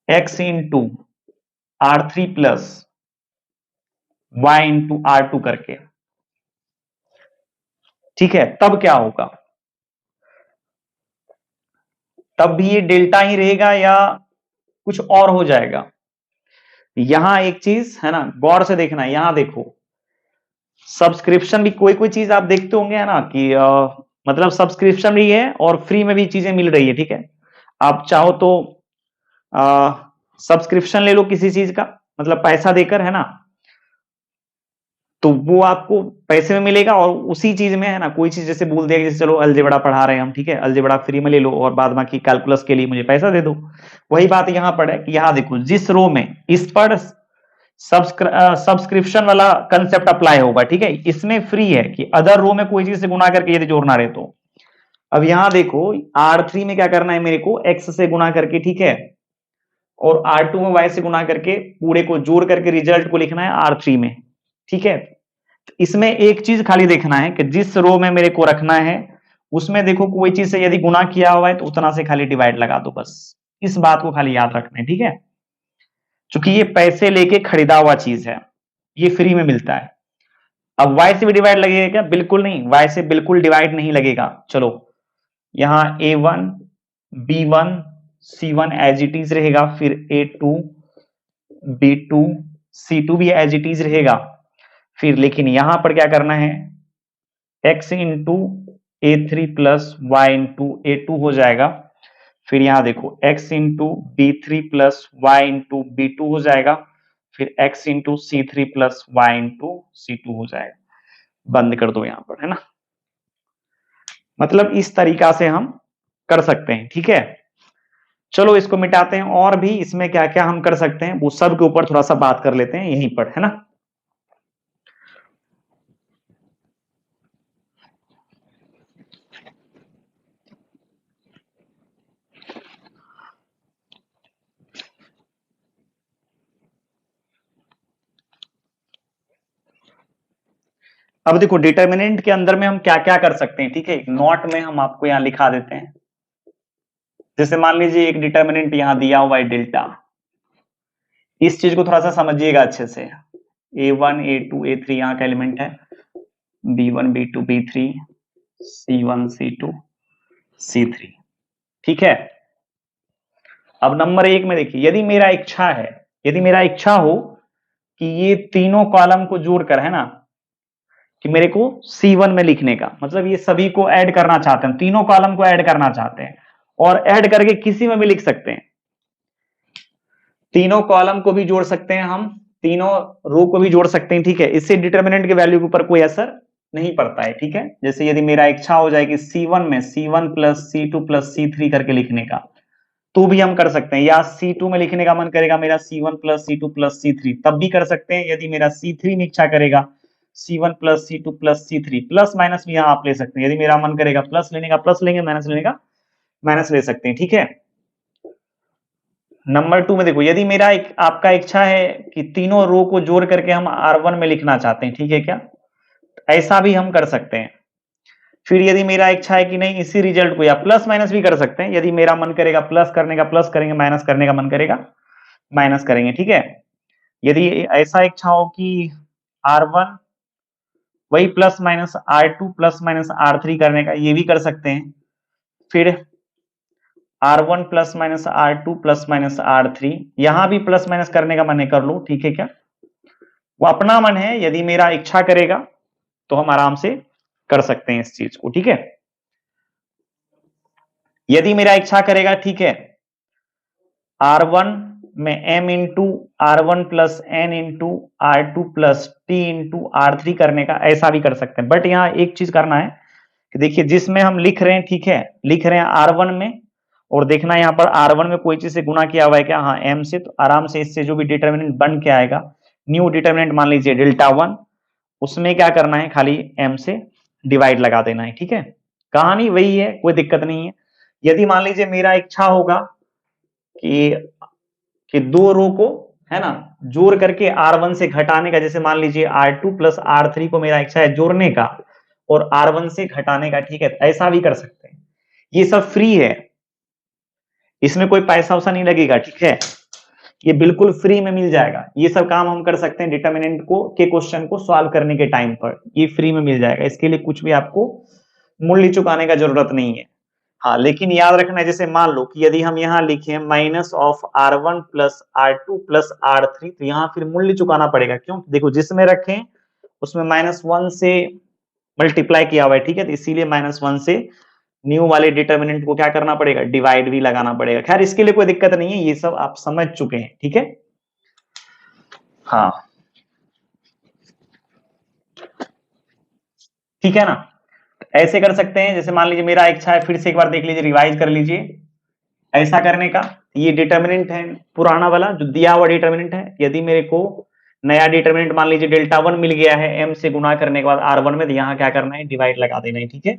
x into R3 plus y into R2 करके, ठीक है, तब क्या होगा? तब भी ये डेल्टा ही रहेगा या कुछ और हो जाएगा? यहां एक चीज है ना, गौर से देखना, यहां देखो सब्सक्रिप्शन भी कोई कोई चीज आप देखते होंगे, है ना, कि मतलब सब्सक्रिप्शन भी है और फ्री में भी चीजें मिल रही है। ठीक है, आप चाहो तो सब्सक्रिप्शन ले लो किसी चीज का, मतलब पैसा देकर, है ना, तो वो आपको पैसे में मिलेगा, और उसी चीज में है ना कोई चीज जैसे बोल दिया, जैसे चलो अलजेब्रा पढ़ा रहे हैं हम, ठीक है, अलजेब्रा फ्री में ले लो और बाद बाकी कैलकुलस के लिए मुझे पैसा दे दो। वही बात यहां पर है कि यहां देखो जिस रो में इस पर सब्सक्रिप्शन वाला कंसेप्ट अप्लाई होगा, ठीक है, इसमें फ्री है कि अदर रो में कोई चीज से गुणा करके यदि जोड़ना रहे तो अब यहां देखो R3 में क्या करना है मेरे को, x से गुना करके, ठीक है, और R2 में y से गुना करके पूरे को जोड़ करके रिजल्ट को लिखना है R3 में, ठीक है। इसमें एक चीज खाली देखना है कि जिस रो में मेरे को रखना है उसमें देखो कोई चीज से यदि गुना किया हुआ है तो उतना से खाली डिवाइड लगा दो, बस इस बात को खाली याद रखना है, ठीक है। क्योंकि ये पैसे लेके खरीदा हुआ चीज है, ये फ्री में मिलता है। अब y से भी डिवाइड लगेगा क्या? बिल्कुल नहीं, y से बिल्कुल डिवाइड नहीं लगेगा। चलो यहां A1 B1 C1 as it is रहेगा, फिर A2 B2 C2 भी एज इट इज रहेगा, फिर लेकिन यहां पर क्या करना है, x into A3 plus y into A2 हो जाएगा, फिर यहां देखो x into B3 plus y into B2 हो जाएगा, फिर x into C3 plus y into C2 हो जाएगा। बंद कर दो यहां पर, है ना। मतलब इस तरीका से हम कर सकते हैं, ठीक है। चलो इसको मिटाते हैं, और भी इसमें क्या क्या हम कर सकते हैं वो सब के ऊपर थोड़ा सा बात कर लेते हैं यहीं पर, है ना। अब देखो डिटर्मिनेंट के अंदर में हम क्या क्या कर सकते हैं, ठीक है, नोट में हम आपको यहां लिखा देते हैं। जैसे मान लीजिए एक डिटर्मिनेंट यहां दिया हुआ है डेल्टा, इस चीज को थोड़ा सा समझिएगा अच्छे से। A1 A2 A3 यहाँ का एलिमेंट है, B1 B2 B3 C1 C2 C3, ठीक है। अब नंबर एक में देखिए, यदि मेरा इच्छा है, यदि मेरा इच्छा हो कि ये तीनों कॉलम को जोड़कर, है ना, कि मेरे को C1 में लिखने का मतलब ये सभी को ऐड करना चाहते हैं, तीनों कॉलम को ऐड करना चाहते हैं, और ऐड करके किसी में भी लिख सकते हैं। तीनों कॉलम को भी जोड़ सकते हैं हम, तीनों रो को भी जोड़ सकते हैं, ठीक है। इससे डिटर्मिनेंट के वैल्यू के ऊपर कोई असर नहीं पड़ता है, ठीक है। जैसे यदि मेरा इच्छा हो जाए कि C1 में C1 plus C2 plus C3 करके लिखने का, तो भी हम कर सकते हैं, या C2 में लिखने का मन करेगा मेरा C1 plus C2 plus C3, तब भी कर सकते हैं। यदि मेरा C3 में इच्छा करेगा C1 plus C2 plus C3, plus minus भी यहाँ आप ले सकते हैं। यदि मेरा मन करेगा प्लस लेने का प्लस लेंगे, माइनस लेने का माइनस ले सकते हैं, ठीक है। नंबर 2 में देखो, यदि मेरा आपका इच्छा है कि तीनों रो को जोड़ करके हम R1 में लिखना चाहते हैं, ठीक है क्या, ऐसा भी हम कर सकते हैं। फिर यदि मेरा इच्छा है कि नहीं इसी रिजल्ट को, या प्लस माइनस भी कर सकते हैं, यदि मेरा मन करेगा प्लस करने का प्लस करेंगे, माइनस करने का मन करेगा माइनस करेंगे, ठीक है। यदि ऐसा इच्छा हो कि R1 वही plus minus R2 plus minus R3 करने का, ये भी कर सकते हैं। फिर R1 plus minus R2 plus minus R3, यहां भी प्लस माइनस करने का मन है कर लो, ठीक है क्या, वो अपना मन है। यदि मेरा इच्छा करेगा तो हम आराम से कर सकते हैं इस चीज को, ठीक है। यदि मेरा इच्छा करेगा, ठीक है, R1 में m into R1 plus n into R2 plus t into R3 करने का, ऐसा भी कर सकते हैं। बट यहाँ एक चीज करना है कि देखिए जिसमें हम लिख रहे हैं, ठीक है, लिख रहे हैं R1 में, और देखना है यहाँ पर R1 में कोई चीज से गुना किया हुआ है क्या, हाँ m से, तो आराम से इससे जो भी डिटर्मिनेंट बन के आएगा, न्यू डिटर्मिनेंट मान लीजिए डेल्टा 1, उसमें क्या करना है, खाली m से डिवाइड लगा देना है, ठीक है। कहानी वही है, कोई दिक्कत नहीं है। यदि मान लीजिए मेरा इच्छा होगा कि दो रो को, है ना, जोड़ करके R1 से घटाने का, जैसे मान लीजिए R2 प्लस R3 को मेरा इच्छा है जोड़ने का और R1 से घटाने का, ठीक है, ऐसा भी कर सकते हैं। ये सब फ्री है, इसमें कोई पैसा वैसा नहीं लगेगा, ठीक है, ये बिल्कुल फ्री में मिल जाएगा। ये सब काम हम कर सकते हैं डिटर्मिनेंट को के क्वेश्चन को सॉल्व करने के टाइम पर, ये फ्री में मिल जाएगा। इसके लिए कुछ भी आपको मूल्य चुकाने का जरूरत नहीं है। हाँ, लेकिन याद रखना है, जैसे मान लो कि यदि हम यहाँ लिखें minus of R1 plus R2 plus R3, तो यहाँ फिर मूल्य चुकाना पड़ेगा। क्यों? देखो जिसमें रखें उसमें -1 से मल्टीप्लाई किया हुआ है, ठीक है, तो इसीलिए -1 से न्यू वाले डिटर्मिनेंट को क्या करना पड़ेगा, डिवाइड भी लगाना पड़ेगा। खैर इसके लिए कोई दिक्कत नहीं है, ये सब आप समझ चुके हैं, ठीक है। हाँ ठीक है ना, ऐसे कर सकते हैं। जैसे मान लीजिए मेरा इच्छा है, फिर से एक बार देख लीजिए, रिवाइज कर लीजिए, ऐसा करने का। ये डिटर्मिनेंट है पुराना वाला जो दिया हुआ डिटर्मिनेंट है, यदि मेरे को नया डिटर्मिनेंट मान लीजिए डेल्टा 1 मिल गया है m से गुना करने के बाद R1 में, तो यहाँ क्या करना है, डिवाइड लगा देना है, ठीक है।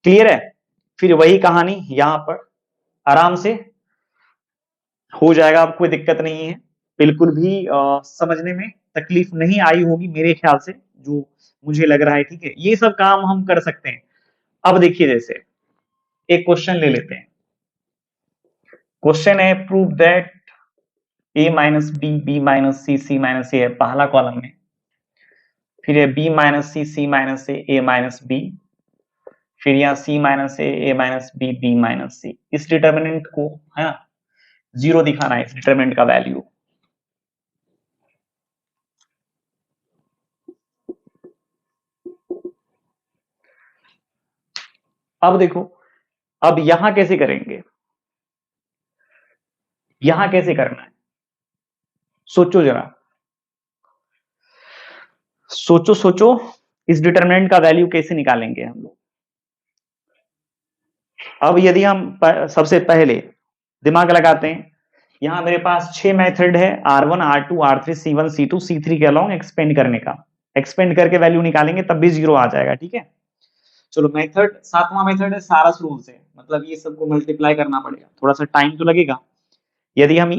क्लियर है। फिर वही कहानी यहां पर आराम से हो जाएगा, अब कोई दिक्कत नहीं है, बिल्कुल भी समझने में तकलीफ नहीं आई होगी मेरे ख्याल से, जो मुझे लग रहा है। ठीक है, ये सब काम हम कर सकते हैं। अब देखिए, जैसे एक क्वेश्चन ले लेते हैं। क्वेश्चन है prove that A minus B, B minus C, C minus A है पहला कॉलम में, फिर है B minus C, C minus A minus B, फिर यहाँ C minus A minus B, B minus C. इस डिटर्मिनेंट को है ना जीरो दिखाना है, इस डिटर्मिनेंट का वैल्यू। अब देखो, अब यहां कैसे करेंगे, यहां कैसे करना है, सोचो जरा, सोचो सोचो, इस डिटरमिनेंट का वैल्यू कैसे निकालेंगे हम लोग। अब यदि हम सबसे पहले दिमाग लगाते हैं, यहां मेरे पास 6 मेथड है, R1 R2 R3 C1 C2 C3 के अलोंग एक्सपेंड करने का, एक्सपेंड करके वैल्यू निकालेंगे तब भी जीरो आ जाएगा। ठीक है, चलो मेथड, सातवां मेथड है सारस रूल से, मतलब ये सबको मल्टीप्लाई करना पड़ेगा, थोड़ा सा टाइम तो लगेगा। यदि हम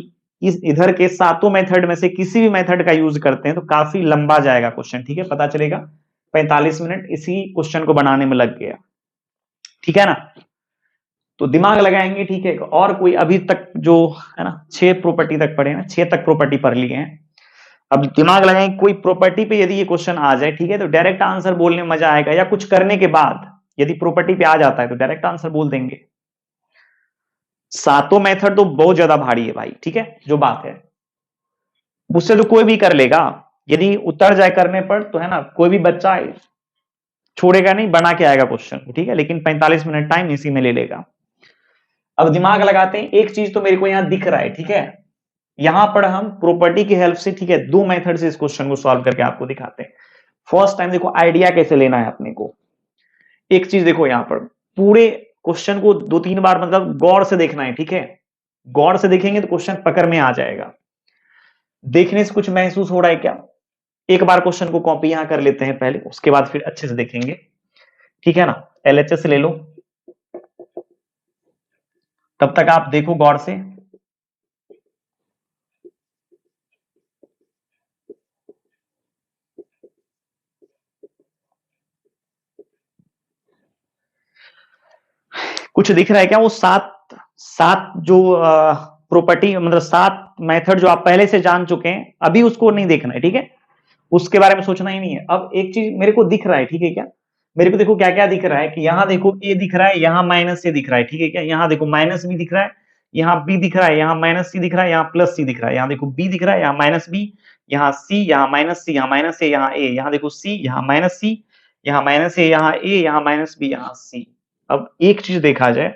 इस इधर के सातों मेथड में से किसी भी मेथड का यूज करते हैं तो काफी लंबा जाएगा क्वेश्चन। ठीक है, पता चलेगा 45 मिनट इसी क्वेश्चन को बनाने में लग गया। ठीक है ना, तो दिमाग लगाएंगे। ठीक है, और कोई अभी तक जो है ना 6 प्रॉपर्टी तक पढ़े ना, 6 तक प्रॉपर्टी पढ़ लिए हैं। अब दिमाग लगाएंगे, कोई प्रॉपर्टी पे यदि ये क्वेश्चन आ जाए, ठीक है, तो डायरेक्ट आंसर बोलने में मजा आएगा, या कुछ करने के बाद यदि प्रॉपर्टी पे आ जाता है तो डायरेक्ट आंसर बोल देंगे। सातों मेथड तो बहुत ज्यादा भारी है भाई। ठीक है, जो बात है मुझसे तो कोई भी कर लेगा, यदि उतर जाए करने पर तो है ना, कोई भी बच्चा छोड़ेगा नहीं, बना के आएगा क्वेश्चन। ठीक है, लेकिन 45 मिनट टाइम इसी में ले लेगा। अब दिमाग लगाते हैं, एक चीज तो मेरे को यहां दिख रहा है। ठीक है, यहां पर हम प्रॉपर्टी की हेल्प से, ठीक है, दो मेथड से इस क्वेश्चन को सॉल्व करके आपको दिखाते हैं। फर्स्ट टाइम देखो आइडिया कैसे लेना है अपने को। एक चीज देखो, यहां पर पूरे क्वेश्चन को 2-3 बार मतलब गौर से देखना है। ठीक है, गौर से देखेंगे तो क्वेश्चन पकड़ में आ जाएगा। देखने से कुछ महसूस हो रहा है क्या? एक बार क्वेश्चन को कॉपी यहां कर लेते हैं पहले, उसके बाद फिर अच्छे से देखेंगे। ठीक है ना, एलएचएस ले लो, तब तक आप देखो गौर से। कुछ दिख रहा है क्या? वो सात सात जो प्रॉपर्टी मतलब सात मेथड जो आप पहले से जान चुके हैं, अभी उसको नहीं देखना है। ठीक है, उसके बारे में सोचना ही नहीं है। अब एक चीज मेरे को दिख रहा है, ठीक है क्या, मेरे को देखो क्या क्या दिख रहा है, कि यहां देखो ए दिख रहा है, यहां माइनस ए दिख रहा है। ठीक है क्या, यहां देखो माइनस बी दिख रहा है, यहाँ बी दिख रहा है, यहाँ माइनस सी दिख रहा है, यहाँ प्लस सी दिख रहा है, यहाँ देखो बी दिख रहा है, यहाँ माइनस बी, यहाँ सी, यहाँ माइनस सी, यहाँ माइनस ए, यहाँ ए, यहाँ देखो सी, यहाँ माइनस सी, यहाँ माइनस ए, यहाँ ए, यहाँ माइनस बी, यहाँ सी। अब एक चीज देखा जाए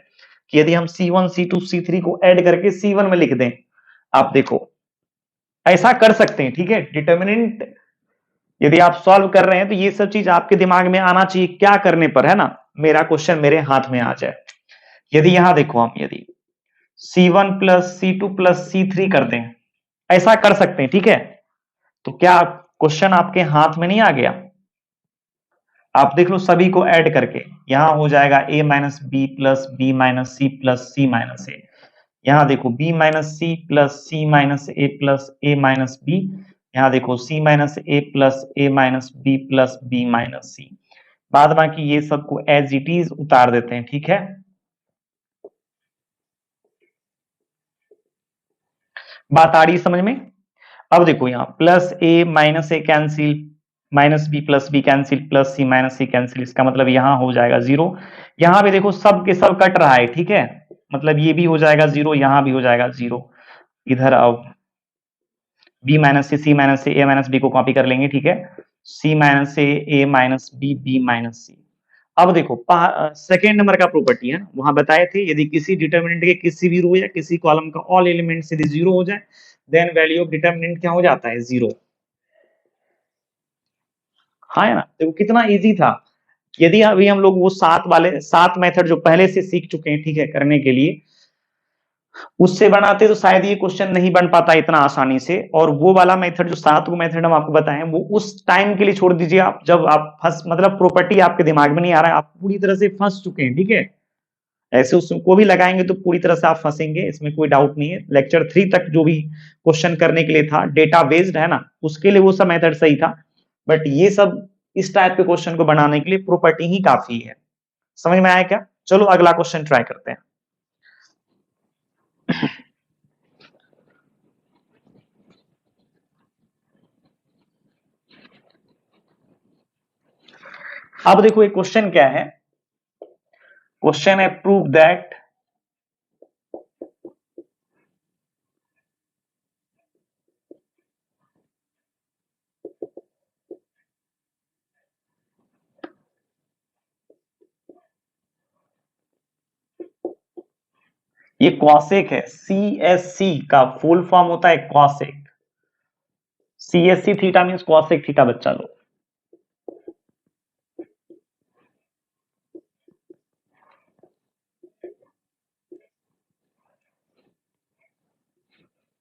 कि यदि हम C1 C2 C3 को ऐड करके C1 में लिख दें, आप देखो ऐसा कर सकते हैं। ठीक है, डिटर्मिनेंट यदि आप सॉल्व कर रहे हैं तो ये सब चीज आपके दिमाग में आना चाहिए, क्या करने पर है ना मेरा क्वेश्चन मेरे हाथ में आ जाए। यदि यहां देखो हम यदि C1 plus C2 plus C3 कर दें, ऐसा कर सकते हैं। ठीक है, तो क्या क्वेश्चन आपके हाथ में नहीं आ गया? आप देख लो सभी को ऐड करके, यहां हो जाएगा a minus B plus B minus C plus C minus A. यहां देखो b minus C plus C minus A plus A minus B. यहां देखो c minus A plus A minus B plus B minus C. बाद बाकी ये सबको as it is उतार देते हैं। ठीक है, बात आ रही है समझ में? अब देखो यहाँ plus A cancel, minus B plus B cancel, plus C minus C cancel, इसका मतलब यहां हो जाएगा जीरो। यहां पे देखो सब के सब कट रहा है। ठीक है, मतलब ये भी हो जाएगा जीरो, यहां भी हो जाएगा जीरो। इधर अब बी माइनस सी माइनस से ए माइनस बी को कॉपी कर लेंगे। ठीक है, सी माइनस से ए माइनस बी, बी माइनस सी। अब देखो सेकेंड नंबर का प्रॉपर्टी है, वहां बताए थे यदि किसी डिटर्मिनेंट के किसी भी रो या किसी कॉलम का ऑल एलिमेंट यदि जीरो हो जाए, देन वैल्यू ऑफ डिटर्मिनेंट क्या हो जाता है? जीरो। हाँ है ना, देखो कितना इजी था। यदि अभी हम लोग वो सात मेथड जो पहले से सीख चुके हैं, ठीक है, करने के लिए, उससे बनाते तो शायद ये क्वेश्चन नहीं बन पाता इतना आसानी से। और वो वाला मेथड जो सात को मेथड हम आपको बताएं, वो उस टाइम के लिए छोड़ दीजिए, आप जब आप फंस मतलब प्रॉपर्टी आपके दिमाग में नहीं आ रहा है, आप पूरी तरह से फंस चुके हैं। ठीक है, ऐसे उसको भी लगाएंगे तो पूरी तरह से आप फंसेंगे, इसमें कोई डाउट नहीं है। लेक्चर 3 तक जो भी क्वेश्चन करने के लिए था डेटा बेस्ड है ना, उसके लिए वो सब मेथड सही था, बट ये सब इस टाइप के क्वेश्चन को बनाने के लिए प्रॉपर्टी ही काफी है। समझ में आया क्या? चलो अगला क्वेश्चन ट्राई करते हैं। अब देखो एक क्वेश्चन क्या है, क्वेश्चन है प्रूव दैट ये कॉसेक है, CSC का फुल फॉर्म होता है cosec. CSC theta means cosec theta बच्चा लोग।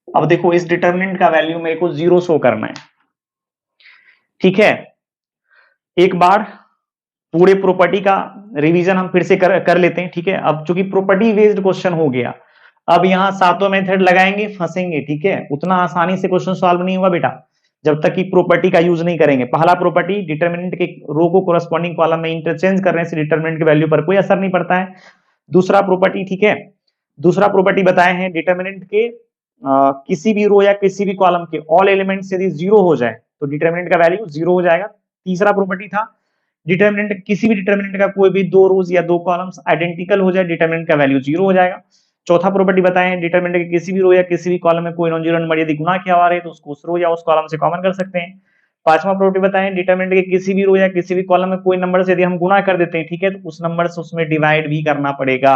अब देखो इस डिटर्मिनेंट का वैल्यू मेरे को 0 शो करना है, ठीक है। एक बार पूरे प्रॉपर्टी का रिवीजन हम फिर से कर लेते हैं, ठीक है। अब चूंकि प्रॉपर्टी बेस्ड क्वेश्चन हो गया, अब यहां सातों मेथड लगाएंगे फंसेंगे, ठीक है। उतना आसानी से क्वेश्चन सॉल्व नहीं होगा बेटा जब तक कि प्रॉपर्टी का यूज नहीं करेंगे। पहला प्रॉपर्टी, डिटर्मिनेंट के रो को कोरस्पॉन्डिंग कॉलम में इंटरचेंज करने से डिटर्मिनेंट के वैल्यू पर कोई असर नहीं पड़ता है। दूसरा प्रॉपर्टी, ठीक है, दूसरा प्रॉपर्टी बताए हैं डिटर्मिनेंट के किसी भी रो या किसी भी कॉलम के ऑल एलिमेंट्स यदि जीरो हो जाए तो डिटर्मिनेंट का वैल्यू जीरो हो जाएगा। तीसरा प्रॉपर्टी था डिटर्मिनेंट, किसी भी डिटर्मिनेंट का कोई भी दो रोज या दो कॉलम्स आइडेंटिकल हो जाए डिटर्मिनेंट का वैल्यू जीरो हो जाएगा। चौथा प्रॉपर्टी बताए हैं डिटर्मिनेंट के किसी भी रो या किसी भी कॉलम में कोई नॉन जीरो नंबर यदि गुना किया हुआ है तो उसको उस रो या उस कॉलम से कॉमन कर सकते हैं। पांचवा प्रॉपर्टी बताए हैं डिटर्मिनेंट के किसी भी रो या किसी भी कॉलम में कोई नंबर से यदि हम गुना कर देते हैं, ठीक है, तो उस नंबर से उसमें डिवाइड भी करना पड़ेगा।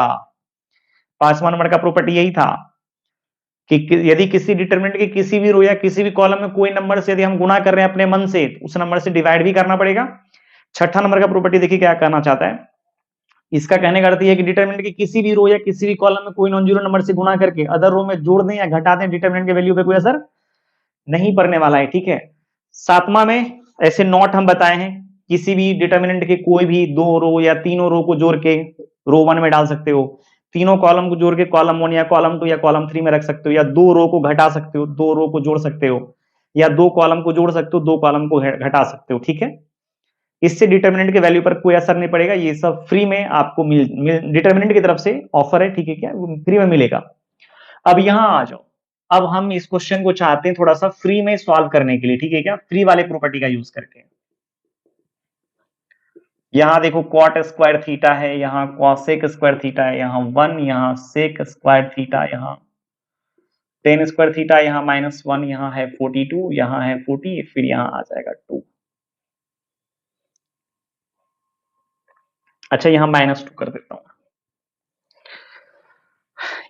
पांचवा नंबर का प्रॉपर्टी यही था कि यदि किसी डिटरमिनेंट के किसी भी रो या किसी भी कॉलम में कोई नंबर से यदि हम गुना कर रहे हैं अपने मन से, उस नंबर से डिवाइड भी करना पड़ेगा। छठा नंबर का प्रॉपर्टी देखिए क्या कहना चाहता है, इसका कहने का अर्थ यह है कि डिटरमिनेंट के किसी भी रो या किसी भी कॉलम में कोई नॉन जीरो नंबर से गुना करके अदर रो में जोड़ दें या घटा दें, डिटरमिनेंट के वैल्यू पे कोई असर नहीं पड़ने वाला है, ठीक है। सातवां में ऐसे नॉट हम बताए हैं, किसी भी डिटरमिनेंट के कोई भी दो रो या तीनों रो को जोड़ के रो वन में डाल सकते हो, तीनों कॉलम को जोड़ के कॉलम वन या कॉलम टू या कॉलम थ्री में रख सकते हो, या दो रो को घटा सकते हो, दो रो को जोड़ सकते हो, या दो कॉलम को जोड़ सकते हो, दो कॉलम को घटा सकते हो, ठीक है। इससे डिटरमिनेंट के वैल्यू पर कोई असर नहीं पड़ेगा, ये सब फ्री में आपको डिटरमिनेंट की तरफ से ऑफर है, ठीक है, क्या फ्री में मिलेगा। अब यहां आ जाओ, अब हम इस क्वेश्चन को चाहते हैं थोड़ा सा फ्री में सॉल्व करने के लिए, ठीक है, क्या फ्री वाले प्रॉपर्टी का यूज करके। यहां देखो कॉट स्क्वायर थीटा है, यहाँ कॉसेक स्क्वायर थीटा है, यहाँ 1, यहाँ सेक स्क्वायर थीटा, यहाँ टेन स्क्वायर थीटा, यहाँ -1, यहाँ है 42, यहाँ है 40, फिर यहाँ आ जाएगा 2। अच्छा यहाँ -2 कर देता हूं,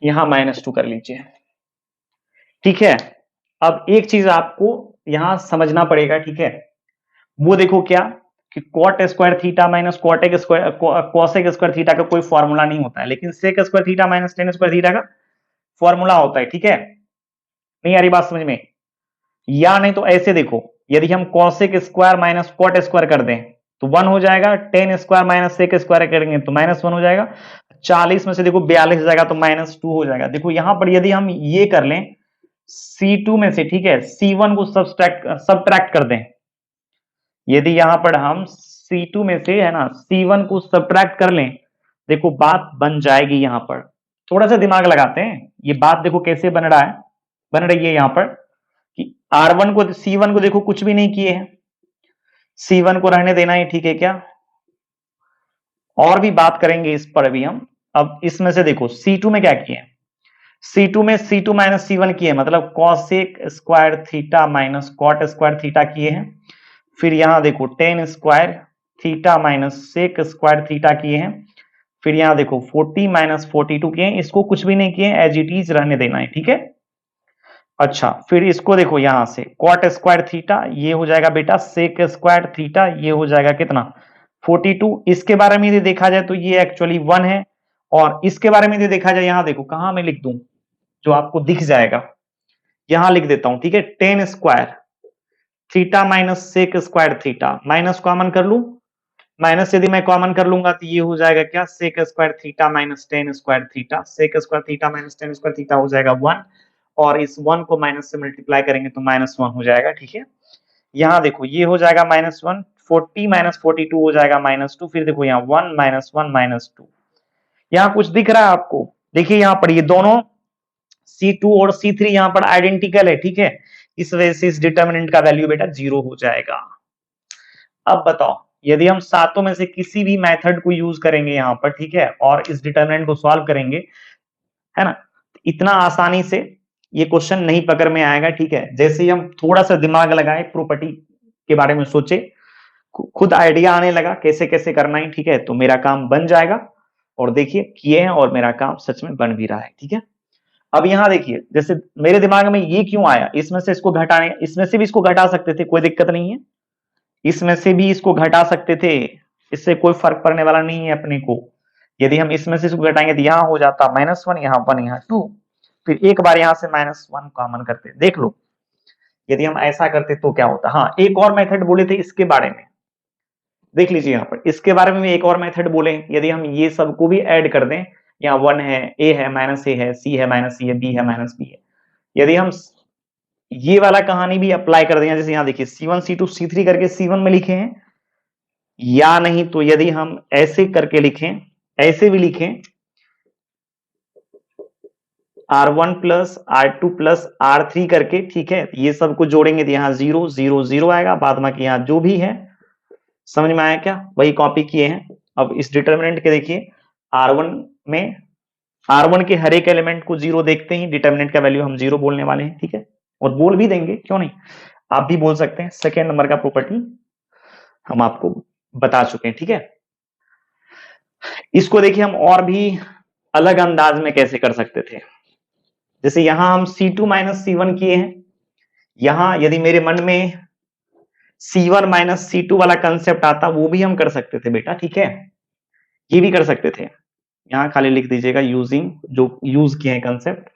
यहाँ -2 कर लीजिए, ठीक है। अब एक चीज आपको यहां समझना पड़ेगा, ठीक है, वो देखो क्या कि cot square theta minus cosec square cosec square theta का कोई फॉर्मूला नहीं होता है, लेकिन sec square theta minus tan square theta का फॉर्मूला होता है, ठीक है। नहीं आ रही बात समझ में? या नहीं तो ऐसे देखो, यदि हम cosec square minus cot square कर दें तो 1 हो जाएगा, tan square minus sec square करेंगे तो -1 हो जाएगा, 40 में से देखो 42 हो जाएगा तो -2 हो जाएगा। देखो यहां पर यदि हम ये कर लें C2 में से, ठीक है, C1 को सब्ट्रैक्ट कर दें, यदि यहां पर हम C2 में से है ना C1 को सब्ट्रैक्ट कर लें, देखो बात बन जाएगी। यहां पर थोड़ा सा दिमाग लगाते हैं, ये बात देखो कैसे बन रहा है, बन रही है यहां पर कि R1 को C1 को देखो कुछ भी नहीं किए हैं, C1 को रहने देना है, ठीक है क्या, और भी बात करेंगे इस पर भी हम। अब इसमें से देखो C2 में क्या किए हैं, C2 में C2 माइनस C1 किए, मतलब cosec square theta minus cot square theta किए हैं। फिर यहां देखो tan square theta minus sec square theta किए हैं। फिर यहां देखो 40 माइनस 42 किए हैं, इसको कुछ भी नहीं किए, एज इट इज रहने देना है, ठीक है। अच्छा फिर इसको देखो यहां से कॉट स्क्वायर थीटा ये हो जाएगा बेटा सेक स्क्वायर थीटा, ये हो जाएगा कितना 42। इसके बारे में यदि देखा जाए तो ये एक्चुअली 1 है, और इसके बारे में यदि देखा जाए यहां देखो कहां मैं लिख दूं जो आपको दिख जाएगा, यहां लिख देता हूं, ठीक है, tan square theta minus sec square theta, minus common कर लू माइनस यदि मैं कॉमन कर लूंगा तो ये हो जाएगा क्या, sec square theta minus tan square theta, sec square theta minus tan square theta हो जाएगा 1, और इस 1 को माइनस से मल्टीप्लाई करेंगे तो -1 हो जाएगा। ठीक है, यहाँ देखो ये हो जाएगा -1, 40 माइनस 42 हो जाएगा -2, फिर देखो यहाँ 1 -1 -2, यहाँ कुछ दिख रहा है आपको? देखिए यहाँ पर ये दोनों C2 और C3 यहाँ पर आइडेंटिकल है। ठीक है, इस वजह से इस डिटर्मिनेंट का वैल्यू बेटा 0 हो जाएगा। अब बताओ, यदि हम सातों में से किसी भी मेथड को यूज करेंगे यहाँ पर, ठीक है, और इस डिटर्मिनेंट को सॉल्व करेंगे, है ना, इतना आसानी से ये क्वेश्चन नहीं पकड़ में आएगा। ठीक है, जैसे ही हम थोड़ा सा दिमाग लगाए, प्रॉपर्टी के बारे में सोचे, खुद आइडिया आने लगा कैसे कैसे करना है, ठीक है, तो मेरा काम बन जाएगा। और देखिए किए हैं और मेरा काम सच में बन भी रहा है। ठीक है, अब यहां देखिए, जैसे मेरे दिमाग में ये क्यों आया, इसमें से इसको घटाने, इसमें से भी इसको घटा सकते थे, कोई दिक्कत नहीं है, इसमें से भी इसको घटा सकते थे, इससे कोई फर्क पड़ने वाला नहीं है अपने को। यदि हम इसमें से इसको घटाएंगे तो यहां हो जाता -1, यहाँ 1, यहाँ 2, फिर एक बार यहां से -1 कॉमन करते, देख लो यदि हम ऐसा करते तो क्या होता। हाँ, एक और मेथड बोले थे इसके बारे में, देख लीजिए यहाँ पर, इसके बारे में एक और मेथड बोले, यदि हम ये सबको भी ऐड कर दें, यहाँ 1 है, a है, -a है, c है, -c है, b है, -b है, यदि हम ये वाला कहानी भी अप्लाई कर दें, जैसे यहाँ देखिए C1 C2 C3 करके C1 में लिखे हैं, या नहीं तो यदि हम ऐसे करके लिखें, ऐसे भी लिखें, R1 plus R2 plus R3 करके, ठीक है, ये सबको जोड़ेंगे तो यहाँ 0 0 0 आएगा, बाद में यहाँ जो भी है, समझ में आया क्या, वही कॉपी किए हैं। अब इस डिटर्मिनेंट के देखिए, R1 में, R1 के हर एक एलिमेंट को 0 देखते ही डिटर्मिनेंट का वैल्यू हम 0 बोलने वाले हैं। ठीक है, और बोल भी देंगे, क्यों नहीं, आप भी बोल सकते हैं। सेकेंड नंबर का प्रॉपर्टी हम आपको बता चुके हैं। ठीक है, इसको देखिए हम और भी अलग अंदाज में कैसे कर सकते थे, जैसे यहां हम C2 माइनस C1 किए हैं, यहां यदि मेरे मन में C1 माइनस C2 वाला कंसेप्ट आता, वो भी हम कर सकते थे बेटा। ठीक है, ये भी कर सकते थे, यहां खाली लिख दीजिएगा यूजिंग, जो यूज किए हैं कंसेप्ट,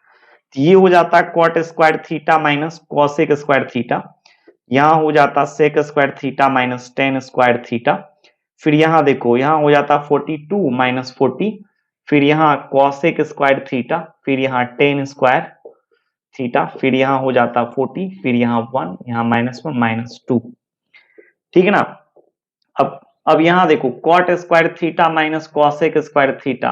ये हो जाता cot square theta minus cosec square theta, यहां हो जाता sec square theta minus tan square theta, फिर यहां देखो यहां हो जाता 42 माइनस 40, फिर यहाँ कॉसेक स्क्वायर थीटा, फिर यहाँ टेन स्क्वायर थीटा, फिर यहाँ हो जाता 40, फिर यहाँ 1, यहाँ -1 -2। ठीक है ना, अब यहाँ देखो cot square theta minus cosec square theta,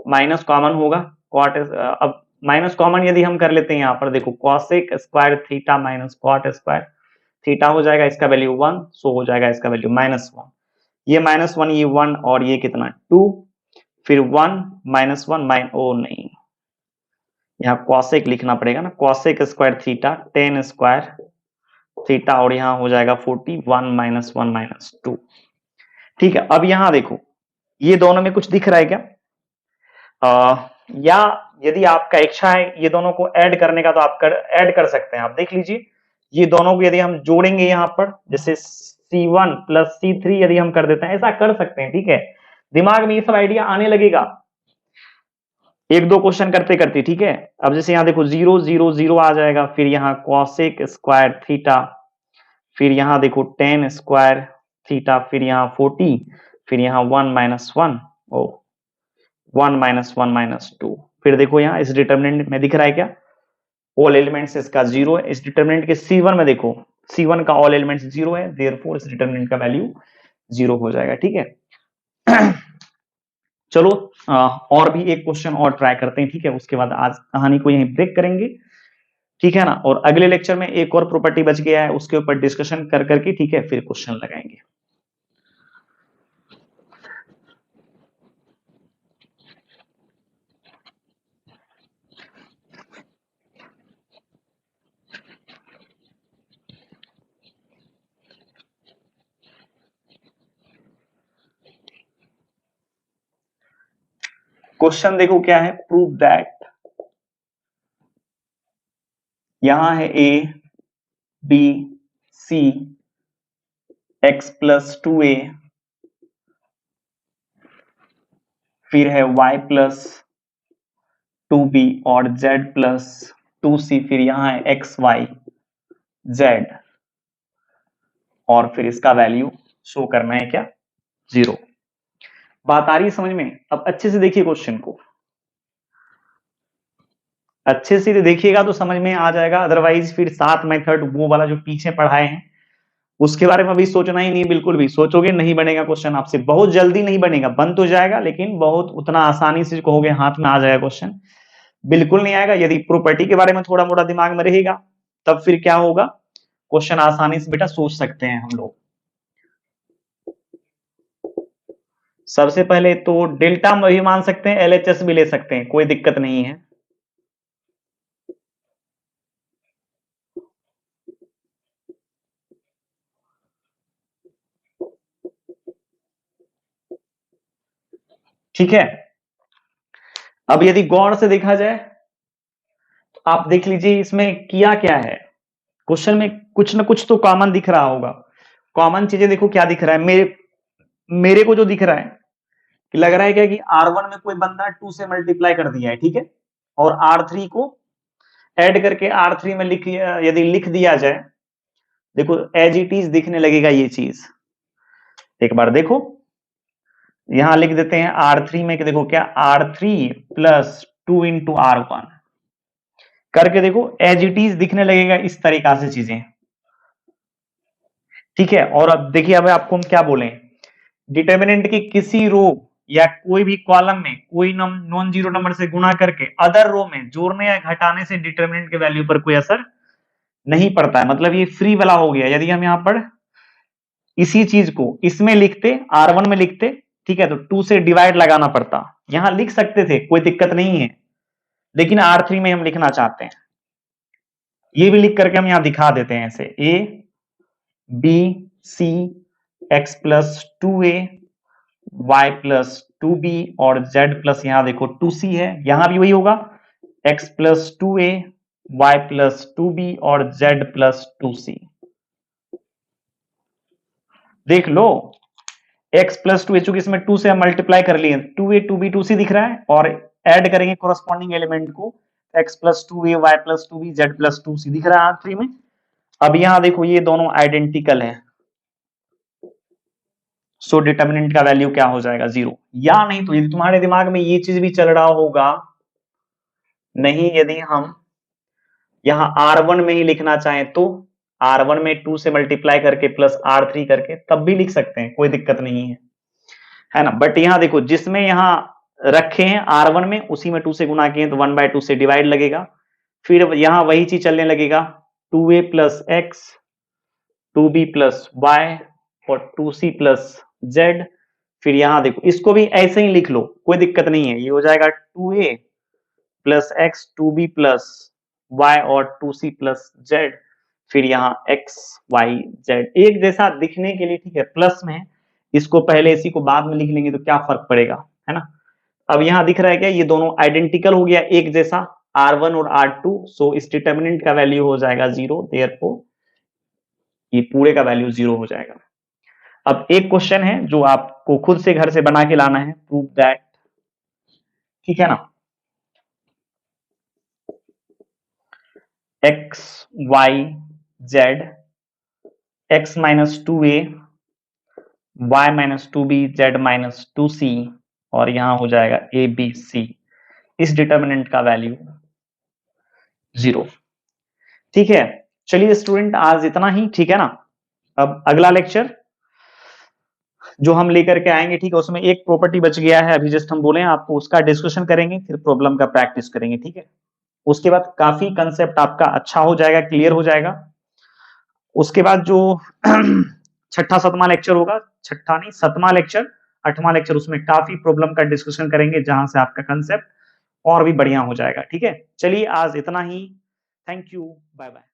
minus common होगा, कॉट, अब माइनस कॉमन यदि हम कर लेते हैं, यहाँ पर देखो cosec square theta minus cot square theta हो जाएगा, इसका वैल्यू 1, सो हो जाएगा इसका वैल्यू -1, ये -1, ये 1, और ये कितना 2, फिर 1 -1 ओ नहीं, यहाँ कॉसेक लिखना पड़ेगा ना, cosec square theta tan square theta, और यहाँ हो जाएगा 40, 1 -1 -2। ठीक है, अब यहाँ देखो ये दोनों में कुछ दिख रहा है क्या, या यदि आपका इच्छा है ये दोनों को ऐड करने का तो आप ऐड कर सकते हैं। आप देख लीजिए, ये दोनों को यदि हम जोड़ेंगे यहाँ पर, जैसे C1 प्लस C3 यदि हम कर देते हैं, ऐसा कर सकते हैं। ठीक है, दिमाग में ये सब आइडिया आने लगेगा एक दो क्वेश्चन करते करते। ठीक है, अब जैसे यहाँ देखो 0 0 0 आ जाएगा, फिर यहाँ कॉसेक स्क्वायर थीटा, फिर यहाँ देखो टेन स्क्वायर थीटा, फिर यहाँ 40, फिर यहाँ 1 -1 ओ 1 -1 -2, फिर देखो यहाँ इस डिटर्मिनेंट में दिख रहा है क्या, ऑल एलिमेंट्स इसका 0 है। इस डिटर्मिनेंट के C1 में देखो, C1 का ऑल एलिमेंट्स 0 है, देयरफॉर इस डिटर्मिनेंट का वैल्यू 0 हो जाएगा। ठीक है चलो और भी एक क्वेश्चन और ट्राई करते हैं। ठीक है, उसके बाद आज कहानी को यहीं ब्रेक करेंगे। ठीक है ना, और अगले लेक्चर में एक और प्रॉपर्टी बच गया है, उसके ऊपर डिस्कशन कर करके, ठीक है, फिर क्वेश्चन लगाएंगे। क्वेश्चन देखो क्या है, प्रूव दैट, यहां है A B C x plus 2a, फिर है y प्लस 2b और z प्लस 2c, फिर यहां है x y z, और फिर इसका वैल्यू शो करना है क्या, 0। बात आ रही है समझ में? अब अच्छे से देखिए क्वेश्चन को, अच्छे से देखिएगा तो समझ में आ जाएगा, अदरवाइज फिर 7 मेथड वो वाला जो पीछे पढ़ाए हैं उसके बारे में अभी सोचना ही नहीं, बिल्कुल भी सोचोगे नहीं बनेगा क्वेश्चन आपसे, बहुत जल्दी नहीं बनेगा, बन तो जाएगा लेकिन बहुत उतना आसानी से कहोगे हाथ में आ जाएगा क्वेश्चन, बिल्कुल नहीं आएगा। यदि प्रॉपर्टी के बारे में थोड़ा मोड़ा दिमाग में रहेगा तब फिर क्या होगा, क्वेश्चन आसानी से बेटा सोच सकते हैं हम लोग। सबसे पहले तो डेल्टा भी मान सकते हैं, एलएचएस भी ले सकते हैं, कोई दिक्कत नहीं है। ठीक है, अब यदि गौर से देखा जाए तो आप देख लीजिए इसमें किया क्या है, क्वेश्चन में कुछ ना कुछ तो कॉमन दिख रहा होगा। कॉमन चीजें देखो क्या दिख रहा है, मेरे को जो दिख रहा है कि लग रहा है क्या कि R1 में कोई बंदा 2 से मल्टीप्लाई कर दिया है, ठीक है, और R3 को ऐड करके R3 में यदि लिख दिया जाए, देखो एज इट इज दिखने लगेगा ये चीज। एक बार देखो यहां लिख देते हैं R3 में कि देखो क्या R3 प्लस 2 इंटू R1 करके देखो एज इट इज दिखने लगेगा इस तरीका से चीजें, ठीक है। और अब देखिए अब आपको हम क्या बोले, डिटर्मिनेंट की किसी रो या कोई भी कॉलम में कोई नॉन जीरो नंबर से गुणा करके अदर रो में जोड़ने या घटाने से डिटर्मिनेंट के वैल्यू पर कोई असर नहीं पड़ता है, मतलब ये फ्री वाला हो गया। यदि हम यहां पर इसी चीज को इसमें लिखते R1 में लिखते, ठीक है, तो 2 से डिवाइड लगाना पड़ता, यहां लिख सकते थे कोई दिक्कत नहीं है, लेकिन R3 में हम लिखना चाहते हैं, ये भी लिख करके हम यहां दिखा देते हैं ऐसे A B C x plus 2a y plus 2b और z प्लस यहां देखो 2c है, यहां भी वही होगा x plus 2a y plus 2b और z प्लस 2c। देख लो x प्लस 2a, चूंकि इसमें 2 से हम मल्टीप्लाई कर लिए 2a 2b 2c दिख रहा है, और ऐड करेंगे कोरस्पॉन्डिंग एलिमेंट को x plus 2a y plus 2b z plus 2c दिख रहा है R3 में। अब यहां देखो ये दोनों आइडेंटिकल है, सो डिटर्मिनेंट का वैल्यू क्या हो जाएगा 0। या नहीं तो यदि तुम्हारे दिमाग में ये चीज भी चल रहा होगा, नहीं यदि हम यहां R1 में ही लिखना चाहें तो R1 में 2 से मल्टीप्लाई करके प्लस R3 करके तब भी लिख सकते हैं, कोई दिक्कत नहीं है ना। बट यहां देखो जिसमें यहां रखे हैं R1 में उसी में 2 से गुना किए तो 1/2 से डिवाइड लगेगा, फिर यहां वही चीज चलने लगेगा 2a plus x 2b plus Y और 2c प्लस z। फिर यहां देखो इसको भी ऐसे ही लिख लो, कोई दिक्कत नहीं है, ये हो जाएगा 2a plus x 2b plus Y और 2c प्लस z। फिर यहाँ x y z एक जैसा दिखने के लिए, ठीक है, प्लस में इसको पहले इसी को बाद में लिख लेंगे तो क्या फर्क पड़ेगा, है ना। अब यहाँ दिख रहा है क्या, ये दोनों आइडेंटिकल हो गया एक जैसा R1 और R2, सो इस डिटर्मिनेंट का वैल्यू हो जाएगा 0, देयरफॉर ये पूरे का वैल्यू 0 हो जाएगा। अब एक क्वेश्चन है जो आपको खुद से घर से बना के लाना है, प्रूव दैट, ठीक है ना। x y z x minus 2a y minus 2b z minus 2c और यहां हो जाएगा a b c, इस डिटर्मिनेंट का वैल्यू 0। ठीक है, चलिए स्टूडेंट आज इतना ही, ठीक है ना। अब अगला लेक्चर जो हम लेकर के आएंगे, ठीक है, उसमें एक प्रॉपर्टी बच गया है अभी जस्ट हम बोले आपको, उसका डिस्कशन करेंगे, फिर प्रॉब्लम का प्रैक्टिस करेंगे, ठीक है। उसके बाद काफी कंसेप्ट आपका अच्छा हो जाएगा, क्लियर हो जाएगा। उसके बाद जो छठा सतवां लेक्चर होगा, छठा नहीं सतवां लेक्चर, आठवां लेक्चर, उसमें काफी प्रॉब्लम का डिस्कशन करेंगे जहां से आपका कंसेप्ट और भी बढ़िया हो जाएगा, ठीक है। चलिए आज इतना ही, थैंक यू, बाय बाय।